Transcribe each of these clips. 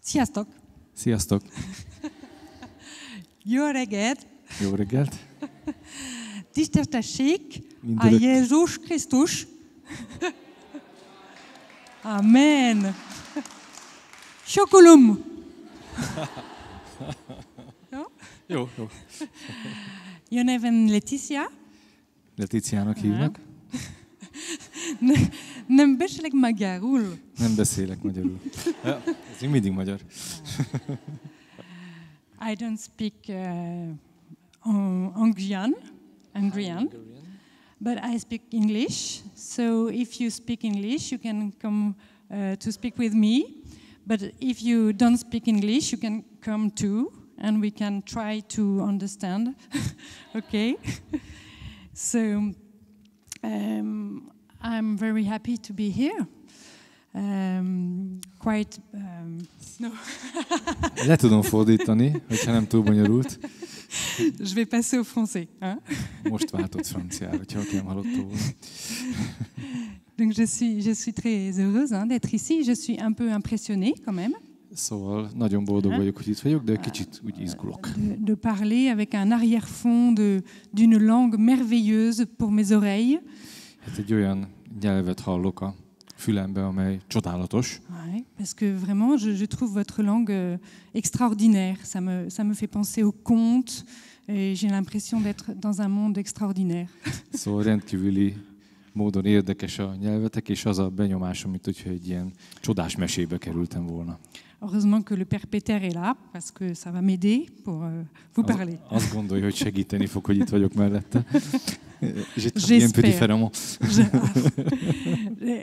Sziasztok! Sziasztok! Jó reggelt! Jó reggelt! Tiszteltessék a Mindörök. Jézus Krisztus! Amen! Sokulum! Jó? Jó, jó. Jó nevem Letícia. Letíciának hívnak. Nem beszélek magyarul. Nem beszélek magyarul. Ja, ez még mindig magyar. I don't speak Hungarian, but I speak English. So if you speak English, you can come to speak with me. But if you don't speak English, you can come too, and we can try to understand. Okay? So I'm very happy to be here. No. Le tudom fordítani, hogyha nem túl bonyolult. Je vais passer au français. Hein? Most váltott franciára, hogyha valaki nem hallotta volna. Donc je suis très heureuse d'être ici. Je suis un peu impressionnée quand même. Szóval nagyon boldog vagyok, hogy itt vagyok, de kicsit úgy izgulok. De parler avec un arrière-fond d'une langue merveilleuse pour mes oreilles. Hát egy olyan nyelvet hallok a fülembe, amely csodálatos. Ouais, parce que vraiment, je trouve votre langue extraordinaire. Ça me fait penser aux contes. Et j'ai l'impression d'être dans un monde extraordinaire. Szóval rendkívüli módon érdekes a nyelvetek, és az a benyomásom, mint hogyha egy ilyen csodás mesébe kerültem volna. Heureusement que le Père Peter est là, parce que ça va m'aider pour vous parler. Azt gondolja, hogy segíteni fog, hogy itt vagyok mellette. J'espère.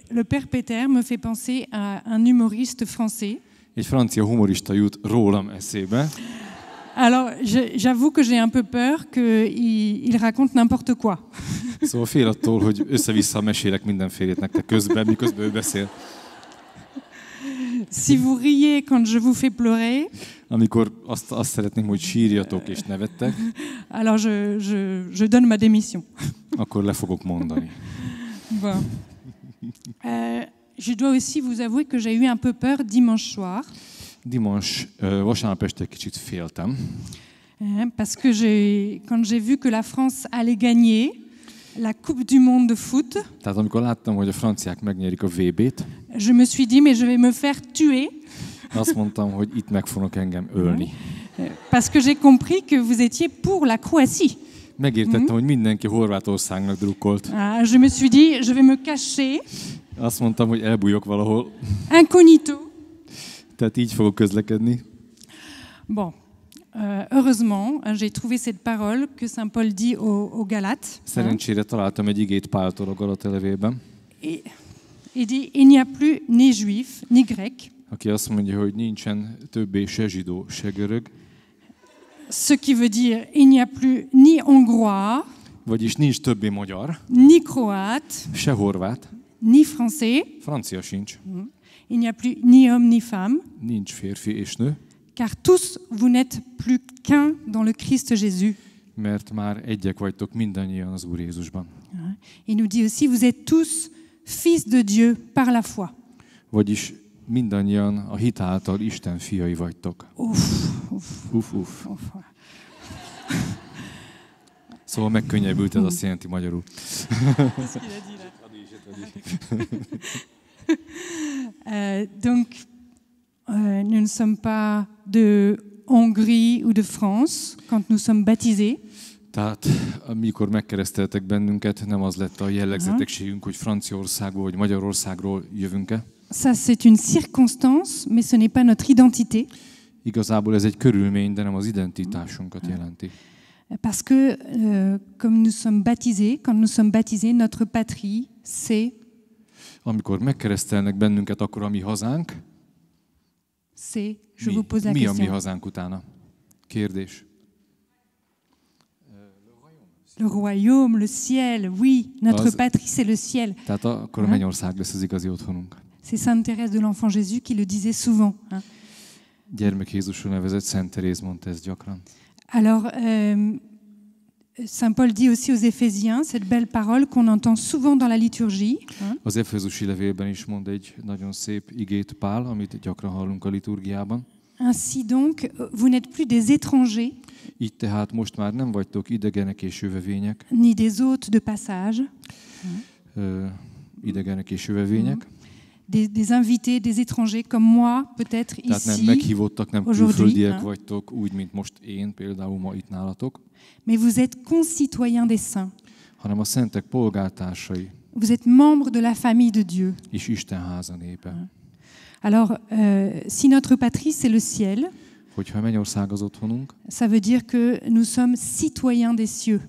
Le Père Peter me fait penser à un humoriste français. Egy francia humorista jut rólam eszébe. Alors, j'avoue que j'ai un peu peur qu'il raconte n'importe quoi. Szóval fél attól, hogy össze-vissza mesélek mindenfélét nektek közben, miközben ő beszél. Si vous riez quand je vous fais pleurer, amikor azt szeretném, hogy sírjatok és nevettek, alors je donne ma démission. Akkor le fogok mondani. Bon. Je dois aussi vous avouer que j'ai eu un peu peur dimanche soir. Vasárnap este egy kicsit féltem. Parce que quand j'ai vu que la France allait gagner la Coupe du Monde de foot, Tehát amikor láttam, hogy a franciák megnyerik a VB-t, je me suis dit, mais je vais me faire tuer. Azt mondtam, hogy itt meg fognak engem ölni. Parce que j'ai compris que vous étiez pour la Croatie. Megértettem, hogy mindenki Horvátországnak drukkolt. Je me suis dit, je vais me cacher. Azt mondtam, hogy elbújok valahol. Incognito. Tehát így fogok közlekedni. Bon. Heureusement, j'ai trouvé cette parole que Saint Paul dit aux Galates. Szerencsére találtam egy igét Páltól a Galata levélben. Il dit, il n'y a plus ni juif, ni grec. Aki azt mondja, hogy nincsen többé se zsidó, se görög. Ce qui veut dire, il n'y a plus ni hongrois, vagyis nincs többé magyar, ni croate, se horvát, ni français. Francia sincs. Il n'y a plus ni homme ni femme. Nincs férfi és nő. Car tous vous n'êtes plus qu'un dans le Christ Jésus. Mert már egyek vagytok mindannyian az Úr Jézusban. Il nous dit aussi, vous êtes tous fils de Dieu par la foi. Vagyis mindannyian a hit által Isten fiai vagytok. Uff. Szóval megkönnyebbült, ez azt jelenti magyarul. Donc, nous ne sommes pas de Hongrie ou de France quand nous sommes baptisés. Tehát amikor megkereszteltek bennünket, nem az lett a jellegzetességünk, hogy Franciaországból vagy Magyarországról jövünk-e. Ça, c'est une circonstance, mais ce n'est pas notre identité. Igazából ez egy körülmény, de nem az identitásunkat jelenti. Parce que, comme nous sommes baptisés, quand nous sommes baptisés, notre patrie, c'est... Amikor megkeresztelnek bennünket, akkor a mi hazánk. C'est, je vous pose la question. Mi a mi hazánk utána? Kérdés. Le royaume, le ciel, oui, notre patrie, c'est le ciel. Tehát akkor a mennyország lesz az igazi otthonunk. C'est Sainte Thérèse de l'Enfant Jésus qui le disait souvent. Gyermek Jézusról nevezett Szent Teréz mondta ezt gyakran. Alors, Saint Paul dit aussi aux Éphésiens cette belle parole qu'on entend souvent dans la liturgie. Az Efezusi levélben is mond egy nagyon szép igét Pál, amit gyakran hallunk a liturgiában. Ainsi donc, vous n'êtes plus des étrangers, Így tehát most már nem vagytok idegenek és jövevények, ni des hôtes de passage, idegenek és jövevények, des invités, des étrangers comme moi, peut-être tehát nem ici, meghívottak, nem aujourd'hui, külföldiek vagytok, úgy, mint most én például ma itt nálatok, mais vous êtes concitoyens des saints. hanem a szentek polgártársai Vous êtes membres de la famille de Dieu. és Isten háza népe. Alors, si notre patrie, c'est le ciel, Hogyha a mennyország az otthonunk, ça veut dire que nous sommes citoyens des cieux.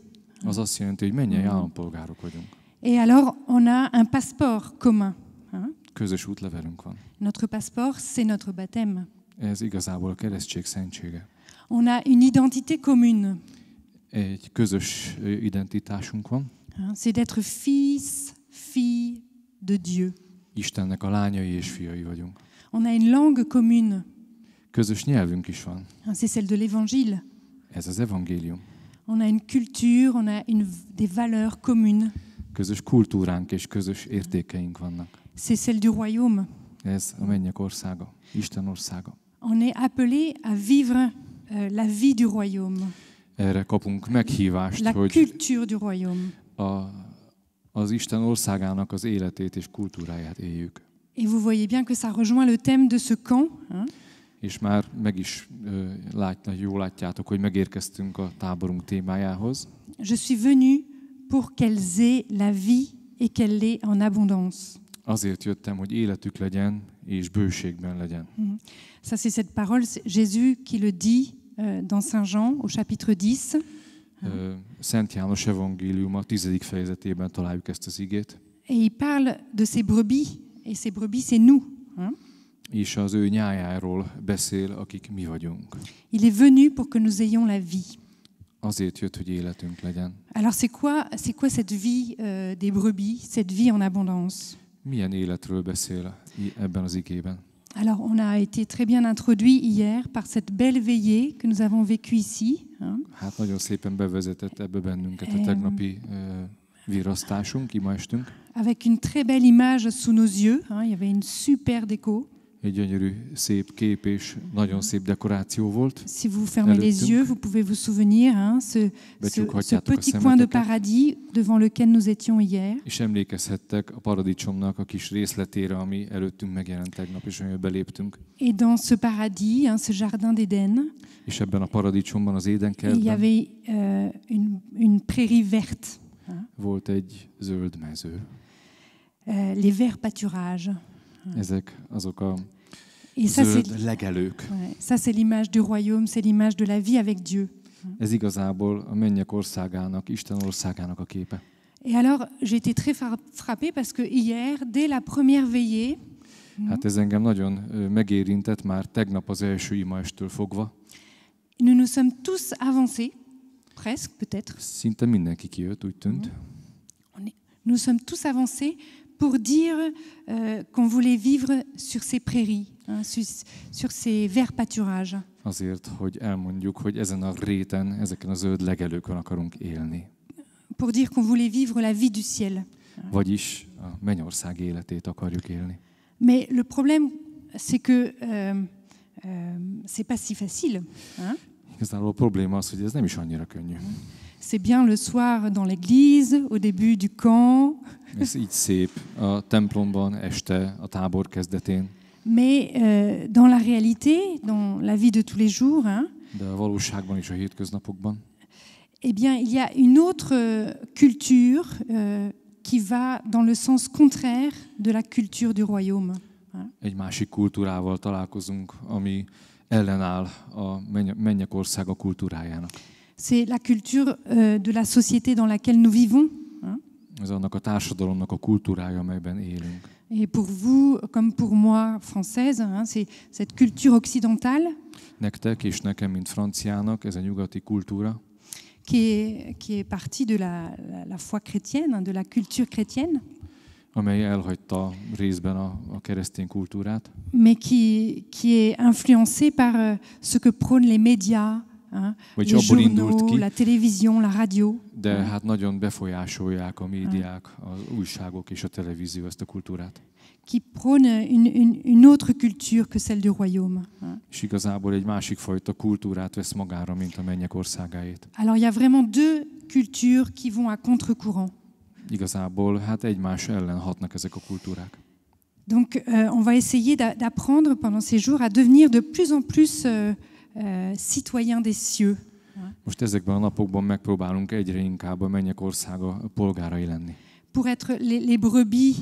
az azt jelenti, hogy mennyei állampolgárok vagyunk. Et alors, on a un passeport commun. Közös útlevelünk van. Notre passeport, c'est notre baptême. Ez igazából a keresztség szentsége. On a une identité commune. Egy közös identitásunk van. C'est d'être fils, fille de Dieu. Istennek a lányai és fiai vagyunk. On a une langue commune. Közös nyelvünk is van. C'est celle de l'Évangile. Ez az evangélium. On a une culture, on a des valeurs communes. Közös kultúránk és közös értékeink vannak. C'est celle du royaume. Ez a mennyek országa, Isten országa. On est appelé à vivre la vie du royaume, Erre kapunk meghívást, la hogy culture du royaume. az Isten országának az életét és kultúráját éljük. Et vous voyez bien que ça rejoint le thème de ce camp. És már meg is jól látjátok, hogy megérkeztünk a táborunk témájához. Je suis venu pour qu'elles aient la vie et qu'elle l'ait en abondance. Azért jöttem, hogy életük legyen és bőségben legyen. Ça, c'est cette parole, c'est Jésus qui le dit dans Saint Jean au chapitre 10. Szent János evangélium a 10. fejezetében találjuk ezt az igét. Et il parle de ses brebis, et ces brebis, c'est nous. És az ő nyájáról beszél, akik mi vagyunk. Il est venu pour que nous ayons la vie. Azért jött, hogy életünk legyen. Alors c'est quoi cette vie des brebis, cette vie en abondance? Milyen életről beszél ebben az igében? Alors on a été très bien introduit hier par cette belle veillée que nous avons vécue ici. Hát nagyon szépen bevezetett ebbe bennünket a tegnapi virasztásunk, ima estünk. Avec une très belle image sous nos yeux, il y avait une super déco. Egy gyönyörű, szép kép és nagyon szép dekoráció volt. Si vous fermez les yeux, vous pouvez vous souvenir ce petit coin de paradis devant lequel nous étions hier. És emlékezhettek a paradicsomnak a kis részletére, ami előttünk megjelent tegnap, és amiben beléptünk. Et dans ce paradis, ce jardin d'Éden, és ebben a paradicsomban, az Édenkertben, il y avait une prairie verte. Volt egy zöld mező. Les verts pâturages. Ezek azok a Et zöld legelők. Ça, c'est l'image du royaume, c'est l'image de la vie avec Dieu. Ez igazából a mennyek országának, Isten országának a képe. Et alors, j'ai été très frappée parce que hier, dès la première veillée, hát ez engem nagyon megérintett már tegnap az első imaestől fogva. Nous nous sommes tous avancés, presque peut-être. Szinte mindenki kijött, úgy tűnt. Nous sommes tous avancés pour dire qu'on voulait vivre sur ces prairies, sur ces verts pâturages. Azért, hogy elmondjuk, hogy ezen a réten, ezeken a zöld legelőkön akarunk élni. Pour dire qu'on voulait vivre la vie du ciel. Vagyis a mennyország életét akarjuk élni. Mais le problème, c'est que c'est pas si facile. Igazából a probléma az, hogy ez nem is annyira könnyű. C'est bien le soir dans l'église, au début du camp. Ez így szép a templomban, este, a tábor kezdetén. Mais dans la réalité, dans la vie de tous les jours, de a valóságban és a hétköznapokban, eh bien, il y a une autre culture qui va dans le sens contraire de la culture du royaume. Egy másik kultúrával találkozunk, ami ellenáll a mennyek országa kultúrájának. C'est la culture de la société dans laquelle nous vivons. Ez annak a társadalomnak a kultúrája, amelyben élünk. Et pour vous, comme pour moi, française, c'est cette culture occidentale. Nektek és nekem, mint franciának, ez a nyugati kultúra. Qui est partie de la foi chrétienne, de la culture chrétienne. Amely elhagyta részben a keresztény kultúrát. Mais qui est influencée par ce que prônent les médias, les journaux, la télévision, la radio. De hát nagyon befolyásolják a médiák, az újságok és a televízió ezt a kultúrát. Qui prône une autre culture que celle du royaume. és igazából egy másik fajta kultúrát vesz magára, mint a mennyek országáét. Alors il y a vraiment deux cultures qui vont à contre-courant. Igazából hát egymás ellen hatnak ezek a kultúrák. Donc on va essayer d'apprendre pendant ces jours à devenir de plus en plus citoyens des cieux. Most ezekben a napokban megpróbálunk egyre inkább a mennyek országa polgárai lenni. Pour être les brebis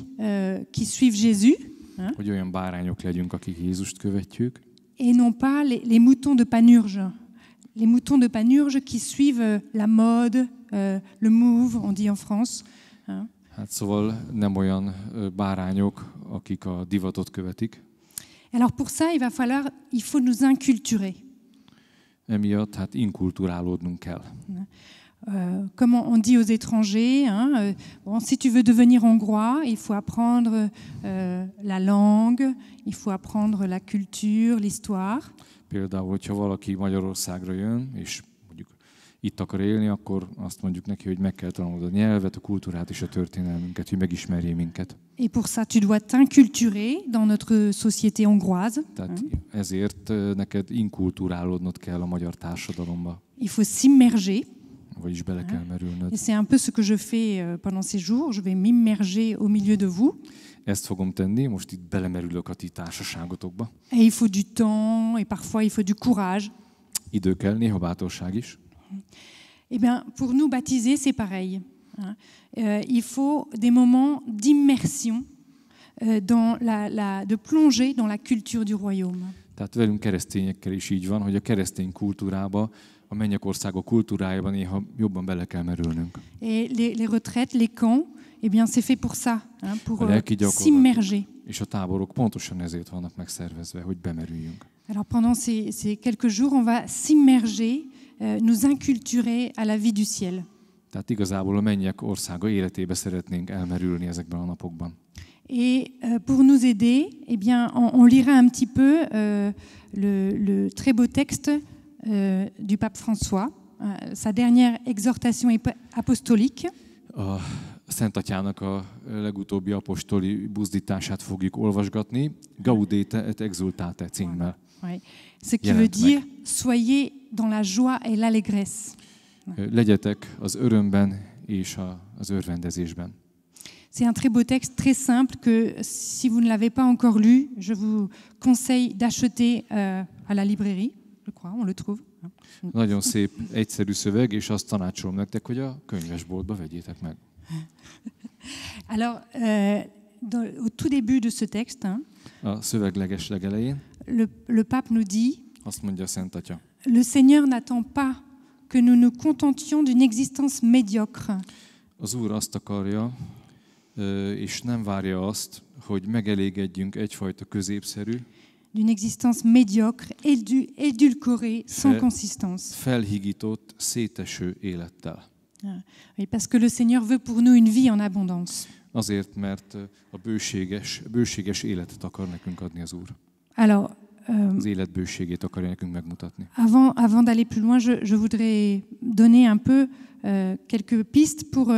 qui suivent Jésus. Hogy olyan bárányok legyünk, akik Jézust követjük. Et non pas les moutons de Panurge. Les moutons de Panurge qui suivent la mode, le move, on dit en France. Hát szóval nem olyan bárányok, akik a divatot követik. Alors pour ça, il faut nous inculturer. Emiatt hát inkulturálódnunk kell. Comme on dit aux étrangers, bon, si tu veux devenir hongrois, il faut apprendre la langue, il faut apprendre la culture, l'histoire. Például, hogyha valaki Magyarországra jön, és mondjuk itt akar élni, akkor azt mondjuk neki, hogy meg kell tanulnod a nyelvet, a kultúrát és a történelmünket, hogy megismerjél minket. Et pour ça, tu dois t'inculturer dans notre société hongroise. Tehát ezért neked inkulturálódnod kell a magyar társadalomba. Il faut s'immerger. Vagyis bele kell merülnöd. Et c'est un peu ce que je fais pendant ces jours. Je vais m'immerger au milieu de vous. Ezt fogom tenni, most itt belemerülök a ti társaságotokba. Et il faut du temps, et parfois il faut du courage. Idő kell, néha bátorság is. Eh bien, pour nous baptiser, c'est pareil. Il faut des moments d'immersion, de plonger dans la culture du royaume. Tehát velünk keresztényekkel is így van, hogy a keresztény kultúrába, a mennyek országa kultúrájában néha jobban bele kell merülnünk. Et les retraites, les camps, eh bien, c'est fait pour ça, pour s'immerger. És a táborok pontosan ezért vannak megszervezve, hogy bemerüljünk. Alors pendant ces quelques jours, on va s'immerger, nous inculturer à la vie du ciel. Tehát igazából a mennyek országa életébe szeretnénk elmerülni ezekben a napokban. Et pour nous aider, eh bien, on lira un petit peu le très beau texte du pape François, sa dernière exhortation apostolique. A Szent Atyának a legutóbbi apostoli buzdítását fogjuk olvasgatni, Gaudete et exultate címmel. Ouais. Ce qui veut dire soyez dans la joie et l'allégresse. Legyetek az örömben és az örvendezésben. C'est un très beau texte, très simple, que si vous ne l'avez pas encore lu, je vous conseille d'acheter à la librairie. Je crois, on le trouve. Nagyon szép, egyszerű szöveg, és azt tanácsolom nektek, hogy a könyvesboltba vegyétek meg. Alors, au tout début de ce texte, a szöveg legelején le pape nous dit, azt mondja a Szent Atya, le Seigneur n'attend pas que nous nous contentions d'une existence médiocre. Az Úr azt akarja, és nem várja azt, hogy megelégedjünk egyfajta középszerű, d'une existence médiocre, édulcorée, sans consistance. Felhigított, széteső élettel. Oui, parce que le Seigneur veut pour nous une vie en abondance. Azért, mert a bőséges életet akar nekünk adni az Úr. Alors, az élet bőségét akarja nekünk megmutatni. Avant d'aller plus loin, je voudrais donner un peu quelques pistes pour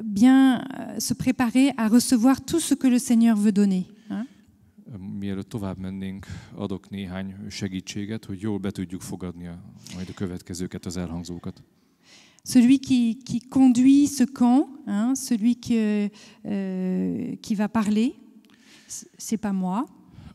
bien se préparer à recevoir tout ce que le Seigneur veut donner. Mielőtt tovább mennénk, adok néhány segítséget, hogy jól be tudjuk fogadni majd a következőket, az elhangzókat. Celui qui conduit ce camp, celui qui va parler, c'est pas moi.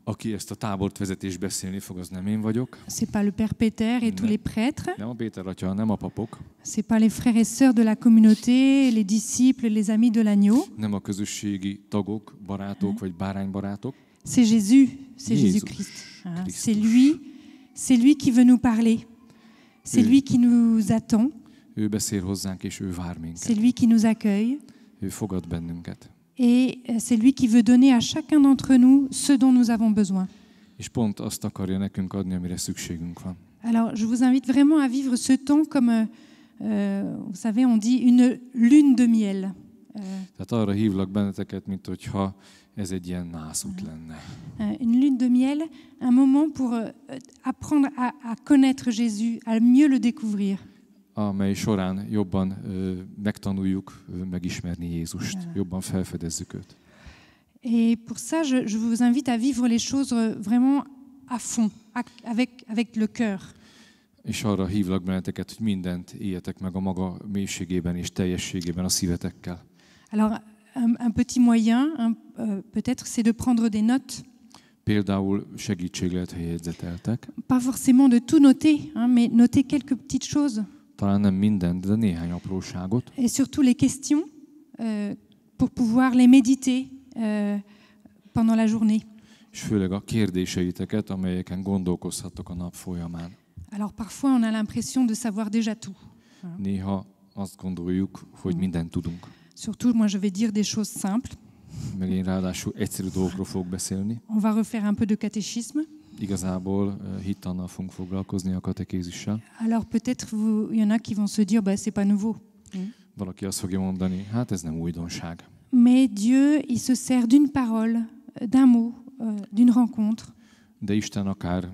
Aki ezt a tábort vezet és beszélni fog, az nem én vagyok. C'est pas le Père Péter et tous les prêtres. Nem a Péter atya, nem a papok. C'est pas les frères et sœurs de la communauté, les disciples, les amis de l'agneau. Nem a közösségi tagok, barátok vagy báránybarátok. C'est Jésus, c'est Jésus-Christ. C'est lui qui veut nous parler. C'est lui qui nous attend. Ő beszél hozzánk és ő vár minket. C'est lui qui nous accueille. Ő fogad bennünket. Et c'est lui qui veut donner à chacun d'entre nous ce dont nous avons besoin. És pont azt akarja nekünk adni, amire szükségünk van. Alors, je vous invite vraiment à vivre ce temps comme, vous savez, on dit une lune de miel. Tehát arra hívlak benneteket, mint hogyha ez egy ilyen nászút lenne. Une lune de miel, un moment pour apprendre à connaître Jésus, à mieux le découvrir. Amely során jobban megtanuljuk megismerni Jézust, jobban felfedezzük őt. Et pour ça, je vous invite à vivre les choses vraiment à fond, avec le cœur. És arra hívlak benneteket, hogy mindent éljetek meg a maga mélységében és teljességében a szívetekkel. Alors, un petit moyen, peut-être, c'est de prendre des notes. Például segítség lehet, ha jegyzeteltek. Pas forcément de tout noter, mais noter quelques petites choses. Talán nem mindent, de néhány apróságot. Et surtout les questions, pour pouvoir les méditer pendant la journée. És főleg a kérdéseiteket, amelyeken gondolkozhattok a nap folyamán. Alors parfois on a l'impression de savoir déjà tout. Néha azt gondoljuk, hogy mindent tudunk. Surtout, moi je vais dire des choses simples. Meg én ráadásul egyszerű dolgokról fogok beszélni. On va refaire un peu de catéchisme. Igazából hittannal fogunk foglalkozni a katekézissel. Alors peut-être il y en a qui vont se dire, c'est pas nouveau. Valaki azt fogja mondani, hát ez nem újdonság. Mais Dieu, il se sert d'une parole, d'un mot, d'une rencontre. De Isten akár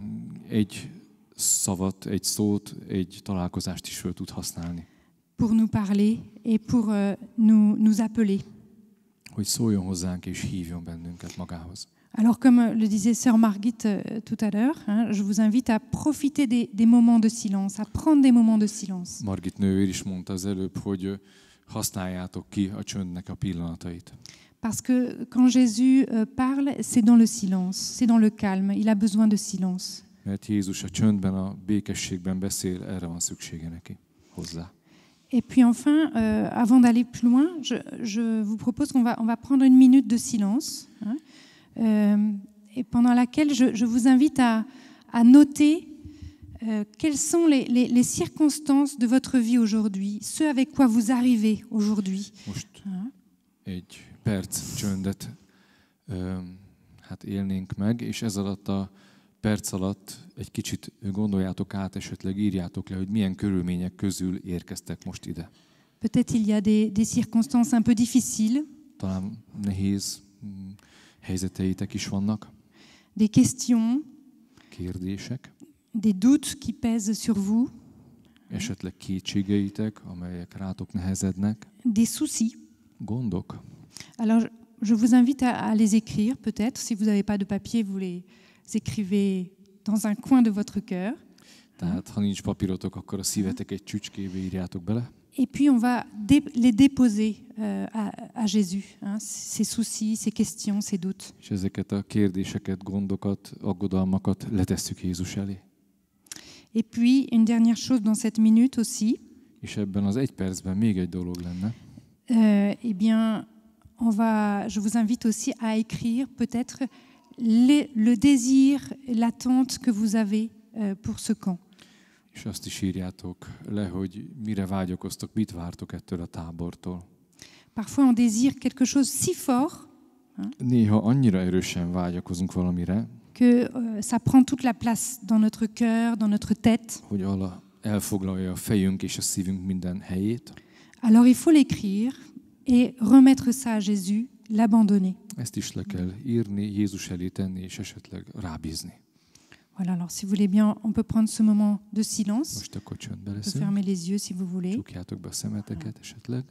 egy szavat, egy szót, egy találkozást is föl tud használni. Pour nous parler et pour nous appeler. Hogy szóljon hozzánk és hívjon bennünket magához. Alors comme le disait sœur Margit tout à l'heure, je vous invite à profiter des moments de silence, à prendre des moments de silence. Margit nővér is mondta az előbb, hogy használjátok ki a csöndnek a pillanatait. Parce que quand Jésus parle, c'est dans le silence, c'est dans le calme. Il a besoin de silence. Mert Jézus a csöndben, a békességben beszél, erre van szüksége neki, hozzá. Et puis enfin, avant d'aller plus loin, je vous propose qu'on va prendre une minute de silence, et pendant laquelle je vous invite à noter quelles sont les circonstances de votre vie aujourd'hui, ce avec quoi vous arrivez aujourd'hui. Most egy perc csöndet élnénk meg, és ez alatt a perc alatt egy kicsit gondoljátok át, esetleg írjátok le, hogy milyen körülmények közül érkeztek most ide. Peut-être il y a des circonstances un peu difficiles. Talán nehéz helyzeteitek is vannak. Des questions. Kérdések. Des doutes qui pèsent sur vous. Esetleg kétségeitek, amelyek rátok nehezednek. Des soucis. Gondok. Alors, je vous invite à les écrire, peut-être. Si vous n'avez pas de papier, vous les écrivez dans un coin de votre cœur. Tehát, ha nincs papírotok, akkor a szívetek egy csücskébe írjátok bele. Et puis, on va les déposer à Jésus, ces soucis, ces questions, ces doutes. És ezeket a kérdéseket, gondokat, aggodalmakat letesszük Jézus elé. Et puis, une dernière chose dans cette minute aussi. És ebben az egy percben még egy dolog lenne. Eh bien, je vous invite aussi à écrire peut-être le désir, l'attente que vous avez pour ce camp. És azt is írjátok le, hogy mire vágyakoztok, mit vártok ettől a tábortól. Parfois on désire quelque chose si fort. Néha annyira erősen vágyakozunk valamire, que ça prend toute la place dans notre cœur, dans notre tête. Hogy elfoglalja a fejünk és a szívünk minden helyét. Alors il faut l'écrire et remettre ça à Jésus, l'abandonner. Ezt is le kell írni, Jézus elé tenni és esetleg rábízni. Voilà, alors si vous voulez bien, on peut prendre ce moment de silence. Most akkor csöndbe On peut leszünk. fermer les yeux si vous voulez. Csukjátok be a szemeteket esetleg.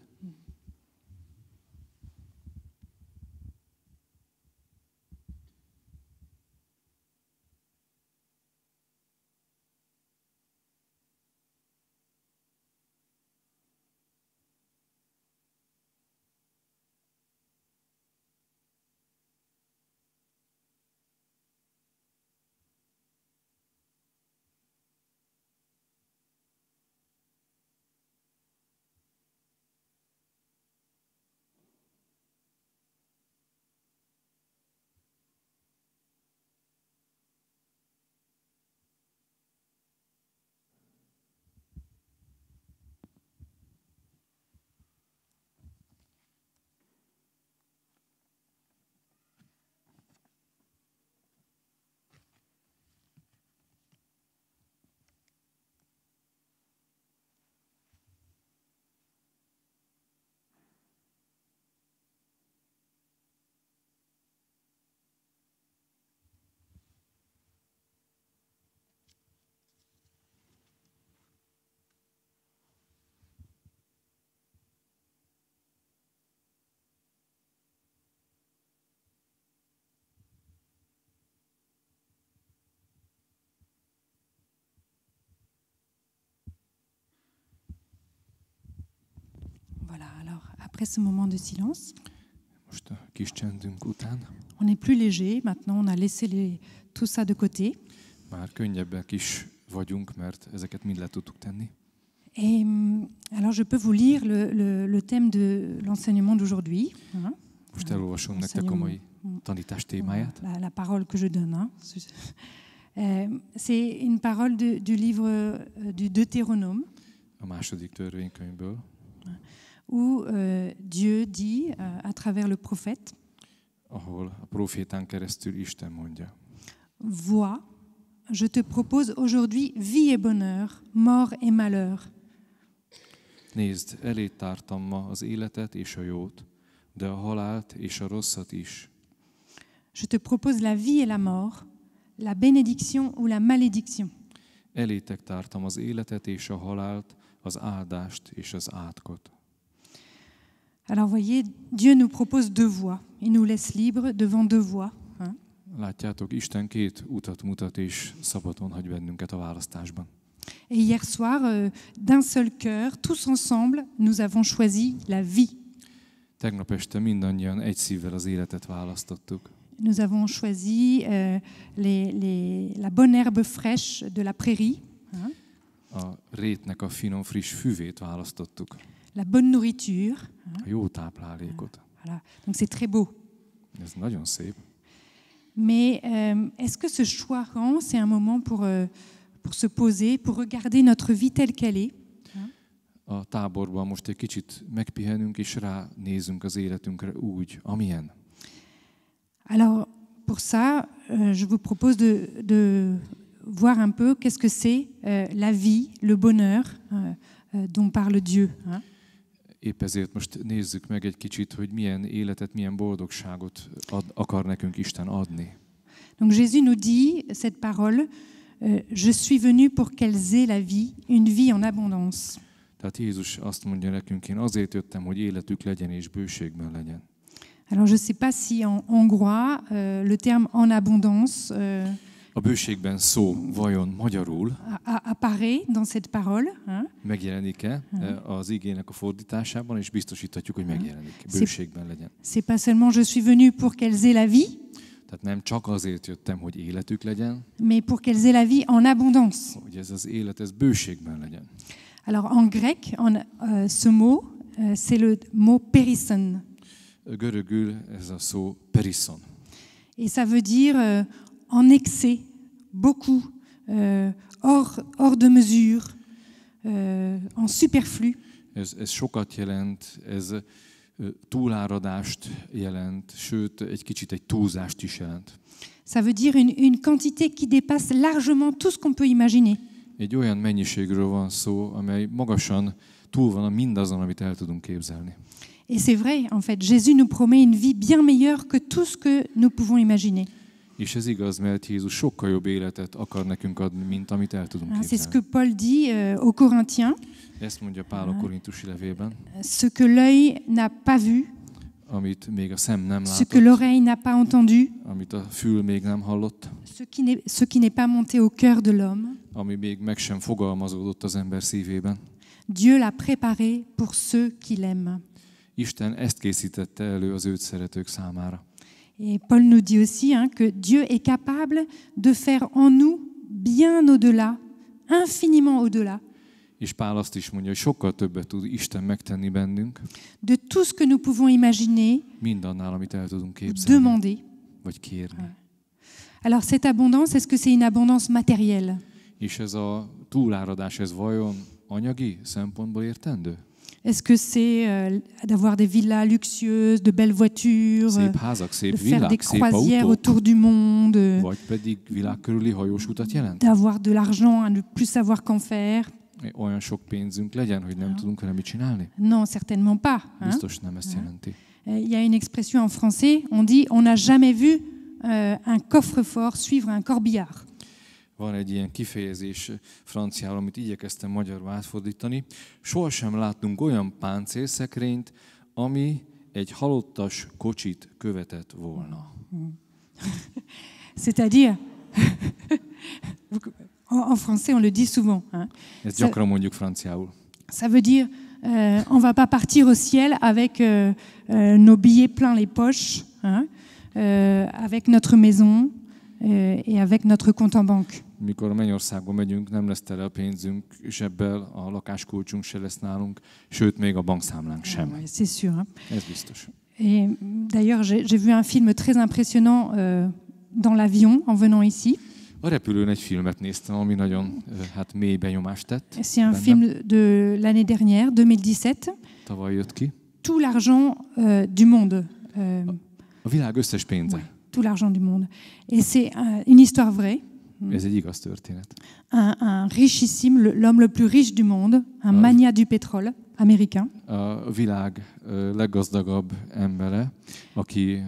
Alors, après ce moment de silence, Most a kis csendünk után on est plus léger. Maintenant, on a laissé tout ça de côté. már könnyebbek is vagyunk, mert ezeket mind le tudtuk tenni. Et alors, je peux vous lire le thème de l'enseignement d'aujourd'hui. Hein? Most elolvasom nektek a mai tanítás témáját. La parole que je donne. Hein? C'est une parole du livre du Deutéronome. A második törvénykönyvből, où Dieu dit à travers le prophète, ahol a profétán keresztül Isten mondja: Vois, je te propose aujourd'hui vie et bonheur, mort et malheur. Nézd, elé tártam ma az életet és a jót, de a halált és a rosszat is. Je te propose la vie et la mort, la bénédiction ou la malédiction. Elétek tártam az életet és a halált, az áldást és az átkot. Alors voyez, Dieu nous propose deux voies. Il nous laisse libres devant deux voies. Hein? Látjátok, Isten két utat mutat, és szabadon hagy bennünket a választásban. Et hier soir, d'un seul cœur, tous ensemble, nous avons choisi la vie. Tegnap este mindannyian egy szívvel az életet választottuk. Nous avons choisi la bonne herbe fraîche de la prairie. Hein? A rétnek a finom, friss füvét választottuk. La bonne nourriture. A jó táplálékot. Voilà. Donc c'est très beau. Ez nagyon szép. Mais est-ce que ce choix rend, c'est un moment pour se poser, pour regarder notre vie telle qu'elle est? A táborban most egy kicsit megpihenünk, és ránézünk az életünkre úgy, amilyen. Alors, pour ça, je vous propose de voir un peu qu'est-ce que c'est la vie, le bonheur dont parle Dieu. Hein? Épp ezért most nézzük meg egy kicsit, hogy milyen életet, milyen boldogságot akar nekünk Isten adni. Donc Jésus nous dit cette parole, je suis venu pour qu'elles aient la vie, une vie en abondance. Tehát Jézus azt mondja nekünk, én azért jöttem, hogy életük legyen és bőségben legyen. Alors je ne sais pas si en hongrois le terme en abondance A bőségben szó vajon magyarul apparaît dans cette parole. Hein? megjelenik-e az igének a fordításában, és biztosíthatjuk, hogy megjelenik. Bőségben legyen. C'est pas seulement je suis venu pour qu'elles aient la vie, Tehát nem csak azért jöttem, hogy életük legyen, mais pour qu'elles aient la vie en abondance. hogy ez az élet, ez bőségben legyen. Alors en grec, ce mot, c'est le mot perison. Görögül ez a szó perison. Et ça veut dire en excès, beaucoup, hors de mesure, en superflu. Ez sokat jelent, ez túláradást jelent, sőt, egy kicsit egy túlzást is jelent. Ça veut dire une quantité qui dépasse largement tout ce qu'on peut imaginer. Egy olyan mennyiségről van szó, amely magasan túl van mindazon, amit el tudunk képzelni. Et c'est vrai, en fait, Jésus nous promet une vie bien meilleure que tout ce que nous pouvons imaginer. És ez igaz, mert Jézus sokkal jobb életet akar nekünk adni, mint amit el tudunk C'est ce que képzelni. Paul dit aux Corinthiens, Ezt mondja Pál a Korintusi levélben, ce que l'œil n'a pas vu, amit még a szem nem ce que látott, l'oreille n'a pas entendu, amit a fül még nem hallott, ce qui n'est pas monté au cœur de l'homme, ami még meg sem fogalmazódott az ember szívében. Dieu l'a préparé pour ceux qui l'aiment. Isten ezt készítette elő az őt szeretők számára. Et Paul nous dit aussi que Dieu est capable de faire en nous bien au-delà, infiniment au-delà, És Pál azt is mondja, hogy sokkal többet tud Isten megtenni bennünk, de tout ce que nous pouvons imaginer, mindannál, amit el tudunk képzelni, demander. vagy kérni. Alors cette abondance, est-ce que c'est une abondance matérielle? És ez a túláradás, ez vajon anyagi szempontból értendő? Est-ce que c'est d'avoir des villas luxueuses, de belles voitures, Szép házak, de szép faire des villák, szép croisières autók, autour du monde, vagy pedig világ körüli hajós utat jelent? d'avoir de l'argent à ne plus savoir qu'en faire? Olyan sok pénzünk legyen, hogy nem tudunk vele mit csinálni? Non, certainement pas. Hein? Biztos nem ezt jelenti. Il y a une expression en français, on dit on n'a jamais vu un coffre-fort suivre un corbillard. Van egy ilyen kifejezés franciául, amit igyekeztem magyarul átfordítani. Sohasem láttunk olyan páncélszekrényt, ami egy halottas kocsit követett volna. C'est-à-dire, en français on le dit souvent, hein? Ezt gyakran mondjuk franciául. Ça veut dire On va pas partir au ciel avec nos billets plein les poches, hein, avec notre maison et avec notre compte en banque. Mikor a mennyországba megyünk, nem lesz tele a pénzünk, zsebbel, a lakáskulcsunk se lesz nálunk, sőt, még a bankszámlánk sem. Ouais, c'est sûr. Hein. Ez biztos. Et d'ailleurs, j'ai vu un film très impressionnant dans l'avion en venant ici. A repülőn egy filmet néztem, ami nagyon mély benyomást tett. C'est un bennem. film de l'année dernière, 2017. Tavaly jött ki. Tout l'argent du monde. A világ összes pénze. Ouais, tout l'argent du monde. Et c'est une histoire vraie. Ez egy igaz történet. Un richissime, l'homme le plus riche du monde, un magnat du pétrole américain. A világ leggazdagabb embere, aki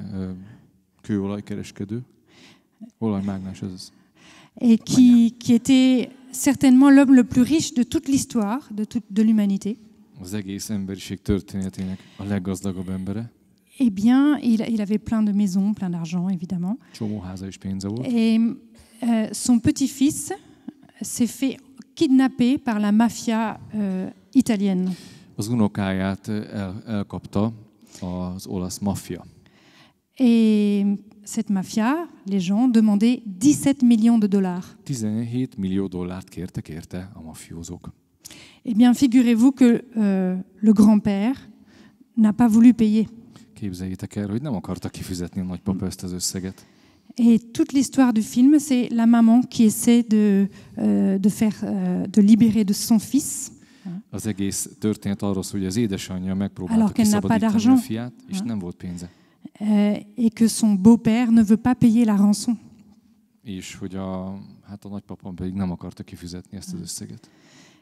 kőolajkereskedő, olajmágnás az. Et qui était certainement l'homme le plus riche de toute l'histoire, de l'humanité. Az egész emberiség történetének a leggazdagabb embere. Eh bien, il avait plein de maisons, plein d'argent, évidemment. Csomó háza és pénze volt. Et son petit-fils s'est fait kidnapper par la mafia italienne. Az unokáját elkapta az olasz maffia. Et cette mafia, les gens demandaient 17 millions de dollars. 17 millió dollárt kértek érte a mafiózók. Eh bien, figurez-vous que le grand-père n'a pas voulu payer. Képzeljétek el, hogy nem akarta kifizetni a nagypapa ezt az összeget. Et toute l'histoire du film, c'est la maman qui essaie de libérer de son fils. Az egész történet arról szól, hogy az édesanyja megpróbálta Alors qu'elle n'a pas kiszabadítani d'argent. a fiát, és nem volt pénze. Et que son beau-père ne veut pas payer la rançon. És hogy a nagypapa pedig nem akarta kifizetni ezt az összeget.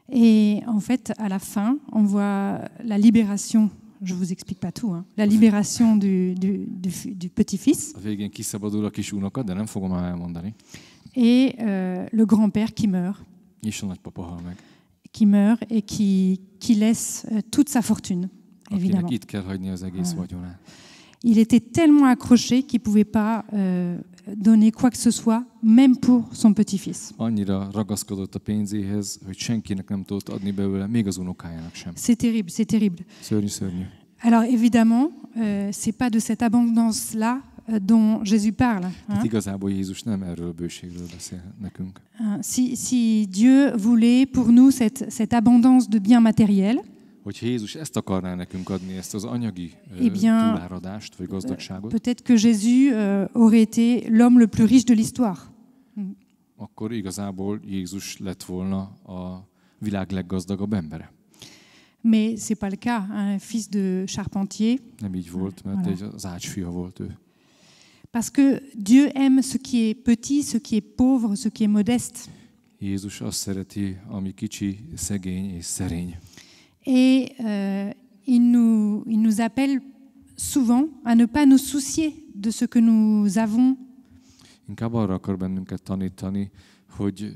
Et en fait, à la fin, on voit la libération. Je vous explique pas tout. Hein, la libération du petit-fils. A végén kiszabadul a kis unoka, de nem fogom elmondani. Et le grand-père qui meurt. És a nagypapa hal meg. Qui meurt et qui laisse toute sa fortune, évidemment. Akinek itt kell hagyni az egész vagyonát. Il était tellement accroché qu'il ne pouvait pas donner quoi que ce soit, même pour son petit-fils. Annyira ragaszkodott a pénzéhez, hogy senkinek nem tudott adni belőle, még az unokájának sem. C'est terrible, c'est terrible. Szörnyű, szörnyű. Alors évidemment, c'est pas de cette abondance-là dont Jésus parle. Hát igazából Jézus nem erről a bőségről beszél nekünk. Si Dieu voulait pour nous cette abondance de biens matériels, Hogyha Jézus ezt akarná nekünk adni, ezt az anyagi túláradást vagy gazdagságot, peut-être que Jésus aurait été l'homme le plus riche de l'histoire. Akkor igazából Jézus lett volna a világ leggazdagabb embere. Mais c'est pas le cas, un fils de charpentier. Nem így volt, mert egy az ácsfia volt ő. Parce que Dieu aime ce qui est petit, ce qui est pauvre, ce qui est modeste. Jézus azt szereti, ami kicsi, szegény és szerény. Et il nous appelle souvent à ne pas nous soucier de ce que nous avons. Inkább arra akar bennünket tanítani, hogy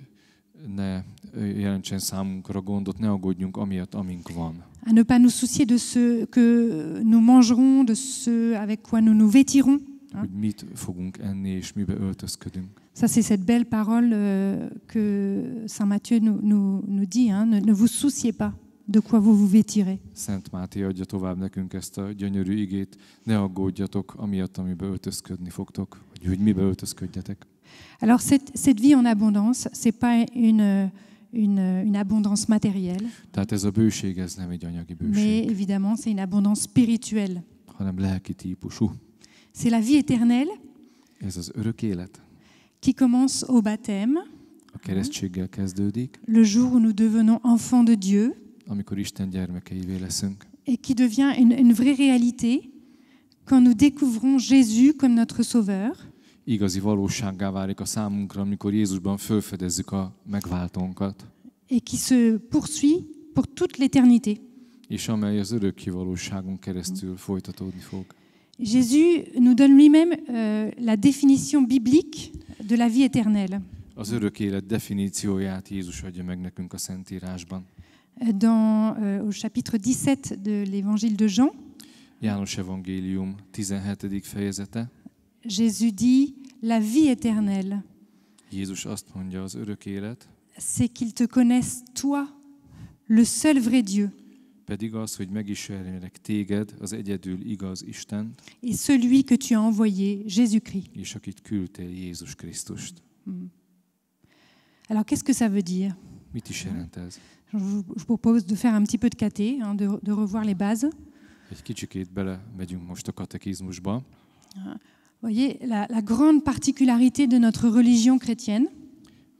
ne jelentsen számunkra gondot, ne aggódjunk amiatt, amink van. À ne pas nous soucier de ce que nous mangerons, de ce avec quoi nous nous vêtirons. Hogy mit fogunk enni és mibe öltözködünk. Ça, c'est cette belle parole que Saint Matthieu nous dit. Hein, ne vous souciez pas de quoi vous vous vêtirez. Szent Máté adja tovább nekünk ezt a gyönyörű igét. Ne aggódjatok amiatt, amibe öltözködni fogtok, vagy hogy mibe öltözködjetek. Alors cette vie en abondance, c'est pas une abondance matérielle. Tehát ez a bőség, ez nem egy anyagi Mais bőség, évidemment, c'est une abondance spirituelle. hanem lelki típusú. C'est la vie éternelle Ez az örök élet. qui commence au baptême, A keresztséggel kezdődik, le jour où nous devenons enfants de Dieu, amikor Isten gyermekeivé leszünk. et qui devient une vraie réalité quand nous découvrons Jésus comme notre Sauveur. Igazi valósággá válik a számunkra, amikor Jézusban felfedezzük a megváltónkat, Et qui se poursuit pour toute l'éternité. és amely az örökké valóságon keresztül folytatódni fog. Jésus nous donne lui-même la définition biblique de la vie éternelle. Az örök élet definícióját Jézus adja meg nekünk a Szentírásban. Au chapitre 17 de l'évangile de Jean, János evangélium 17. fejezete. Jésus dit la vie éternelle, Jézus azt mondja, az örök élet, c'est qu'ils te connaissent toi, le seul vrai Dieu, pedig az, hogy megismerjenek téged, az egyedül igaz Isten, et celui que tu as envoyé, Jésus-Christ. és akit küldtél, Jézus Krisztust. Alors, qu'est-ce que ça veut dire? Mit is jelent ez? Je vous propose de faire un petit peu de caté, de revoir les bases. Egy kicsikét belemegyünk most a katekizmusba. Vous voyez, la grande particularité de notre religion chrétienne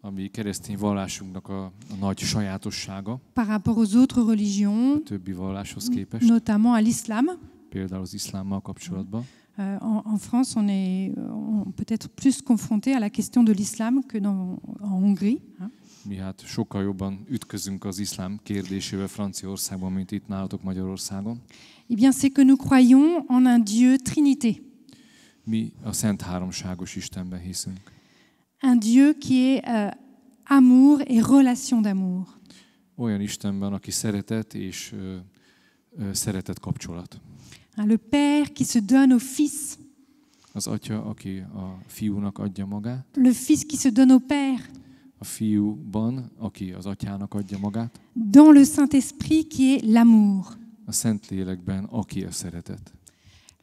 Ami keresztény vallásunknak a nagy sajátossága, par rapport aux autres religions, a többi valláshoz képest, notamment à l'islam. például az iszlámmal kapcsolatban. En France, on est peut-être plus confronté à la question de l'islam que en Hongrie. Mi hát sokkal jobban ütközünk az iszlám kérdésével Franciaországban, mint itt nálatok Magyarországon. Eh bien, c'est que nous croyons en un Dieu Trinité. Mi a Szent Háromságos Istenben hiszünk. Un Dieu qui est amour et relation d'amour. Olyan Istenben, aki szeretet és szeretet kapcsolat. Le Père qui se donne au Fils. Az Atya, aki a Fiúnak adja magát. Le Fils qui se donne au Père. A Fiúban, aki az Atyának adja magát. Dans le Saint-Esprit qui est l'amour. A Szentlélekben, aki a szeretet.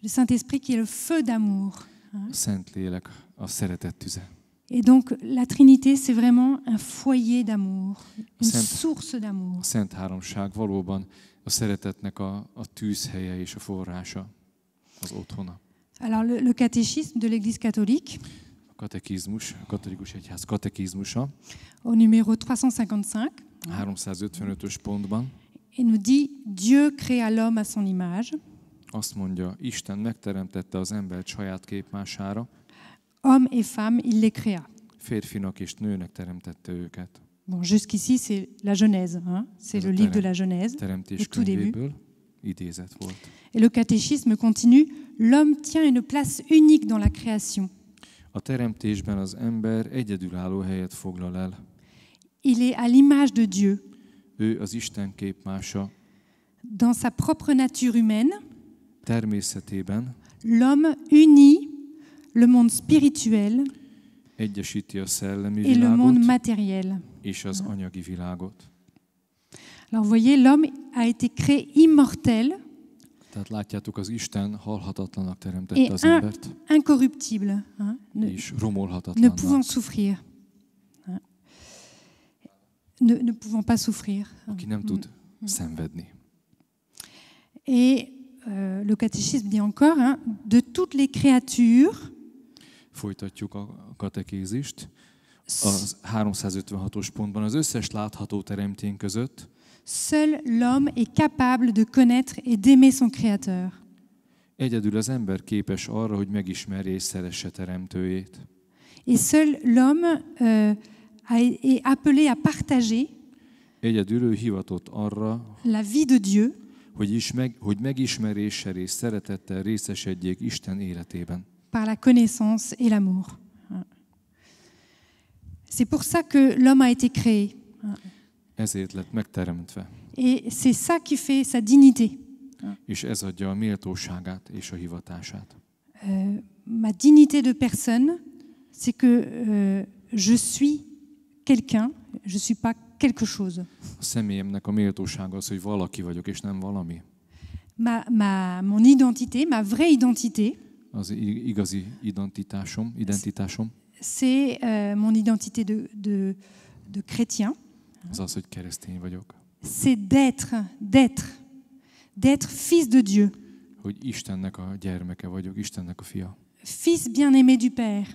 Le Saint-Esprit qui est le feu d'amour. A Szentlélek a szeretet tüze. Et donc la Trinité, c'est vraiment un foyer d'amour, une source d'amour. A Szent Háromság valóban a szeretetnek a tűzhelye és a forrása, az otthona. Alors le catéchisme de l'Église catholique, A katekizmus, a katolikus egyház katekizmusa, au numéro 355, 355-ös pontban il nous dit Dieu créa l'homme à son image. azt mondja, Isten megteremtette az embert saját képmására, Hommes et femmes, il les créa. férfinak és nőnek teremtette őket. Bon, jusqu'ici, c'est la Genèse, hein? C'est le livre de la Genèse, Teremtés le tout début. könyvéből idézet volt. Et le catéchisme continue, l'homme tient une place unique dans la création. A teremtésben az ember egyedülálló helyet foglal el. Il est à l'image de Dieu. Ő az Isten képmása. Dans sa propre nature humaine, Természetében l'homme unit le monde spirituel egyesíti a szellemi et le monde világot matériel. és az anyagi világot. Alors vous voyez, l'homme a été créé immortel Tehát látjátok, az Isten halhatatlanak teremtette et az embert, incorruptible, hein? és Ne romolhatatlannak. pouvant souffrir. Hein? Ne pouvant pas souffrir. Aki nem tud szenvedni. Et le catéchisme dit encore, hein, de toutes les créatures, Folytatjuk a katekézist. Az 356-os pontban az összes látható teremtény között seul l'homme est capable de connaître et d'aimer son Créateur. egyedül az ember képes arra, hogy megismerje és szeresse teremtőjét. Et seul l'homme est appelé à partager Egyedül ő hivatott arra, la vie de Dieu hogy megismeréssel és szeretettel részesedjék Isten életében. par la connaissance et l'amour. C'est pour ça que l'homme a été créé. Ezért lett megteremtve. Et c'est ça qui fait sa dignité. És ez adja a méltóságát és a hivatását. Ma dignité de personne, c'est que je suis quelqu'un, je suis pas quelque chose. A személyemnek a méltósága az, hogy valaki vagyok, és nem valami. Mon identité, ma vraie identité, Az igazi identitásom, c'est mon identité de chrétien. az az, hogy keresztény vagyok. C'est d'être fils de Dieu. Hogy Istennek a gyermeke vagyok, Istennek a fia. Fils bien-aimé du Père.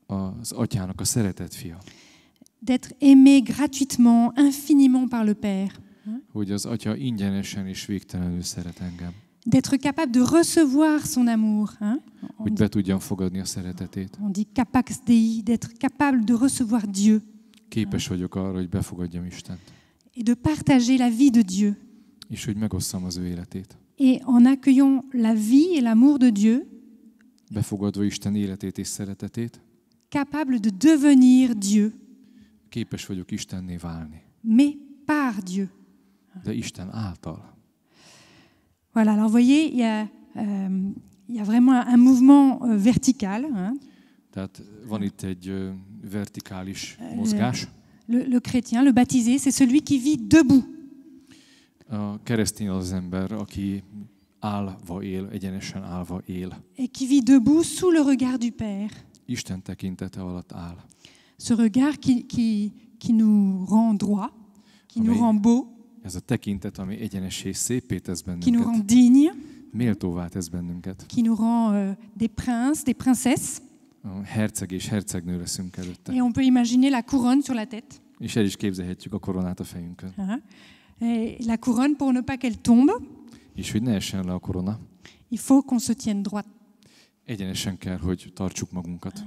Az atyának a szeretett fia. D'être aimé gratuitement, infiniment par le Père. Hogy az atya ingyenesen és végtelenül szeret engem. D'être capable de recevoir son amour. Hogy be tudjam fogadni a szeretetét. On dit capax Dei, d'être capable de recevoir Dieu. Képes vagyok arra, hogy befogadjam Istent. Et de partager la vie de Dieu. És hogy megosszam az ő életét. Et en accueillant la vie et l'amour de Dieu, befogadva Isten életét és szeretetét, capable de devenir Dieu. Képes vagyok Istenné válni. Mais par Dieu. De Isten által. Voilà, alors vous voyez, il y a vraiment un mouvement vertical. Hein. Tehát van itt egy vertikális mozgás. Le chrétien, le baptisé, c'est celui qui vit debout. A keresztény az ember, aki állva él, egyenesen állva él. Et qui vit debout sous le regard du Père. Isten tekintete alatt áll. Ce regard qui nous rend droit, qui nous rend beau, Ez a tekintet, ami egyenes és szépé tesz qui nous bennünket, rend dignes, méltóvá tesz bennünket. qui nous rend des princes, des princesses. A herceg és hercegnő leszünk előtte. Et on peut imaginer la couronne sur la tête. És el is képzelhetjük a koronát a fejünkön. Hein. Et la couronne, pour ne pas qu'elle tombe, És hogy ne essen le a korona, il faut qu'on se tienne droit. egyenesen kell, hogy tartsuk magunkat.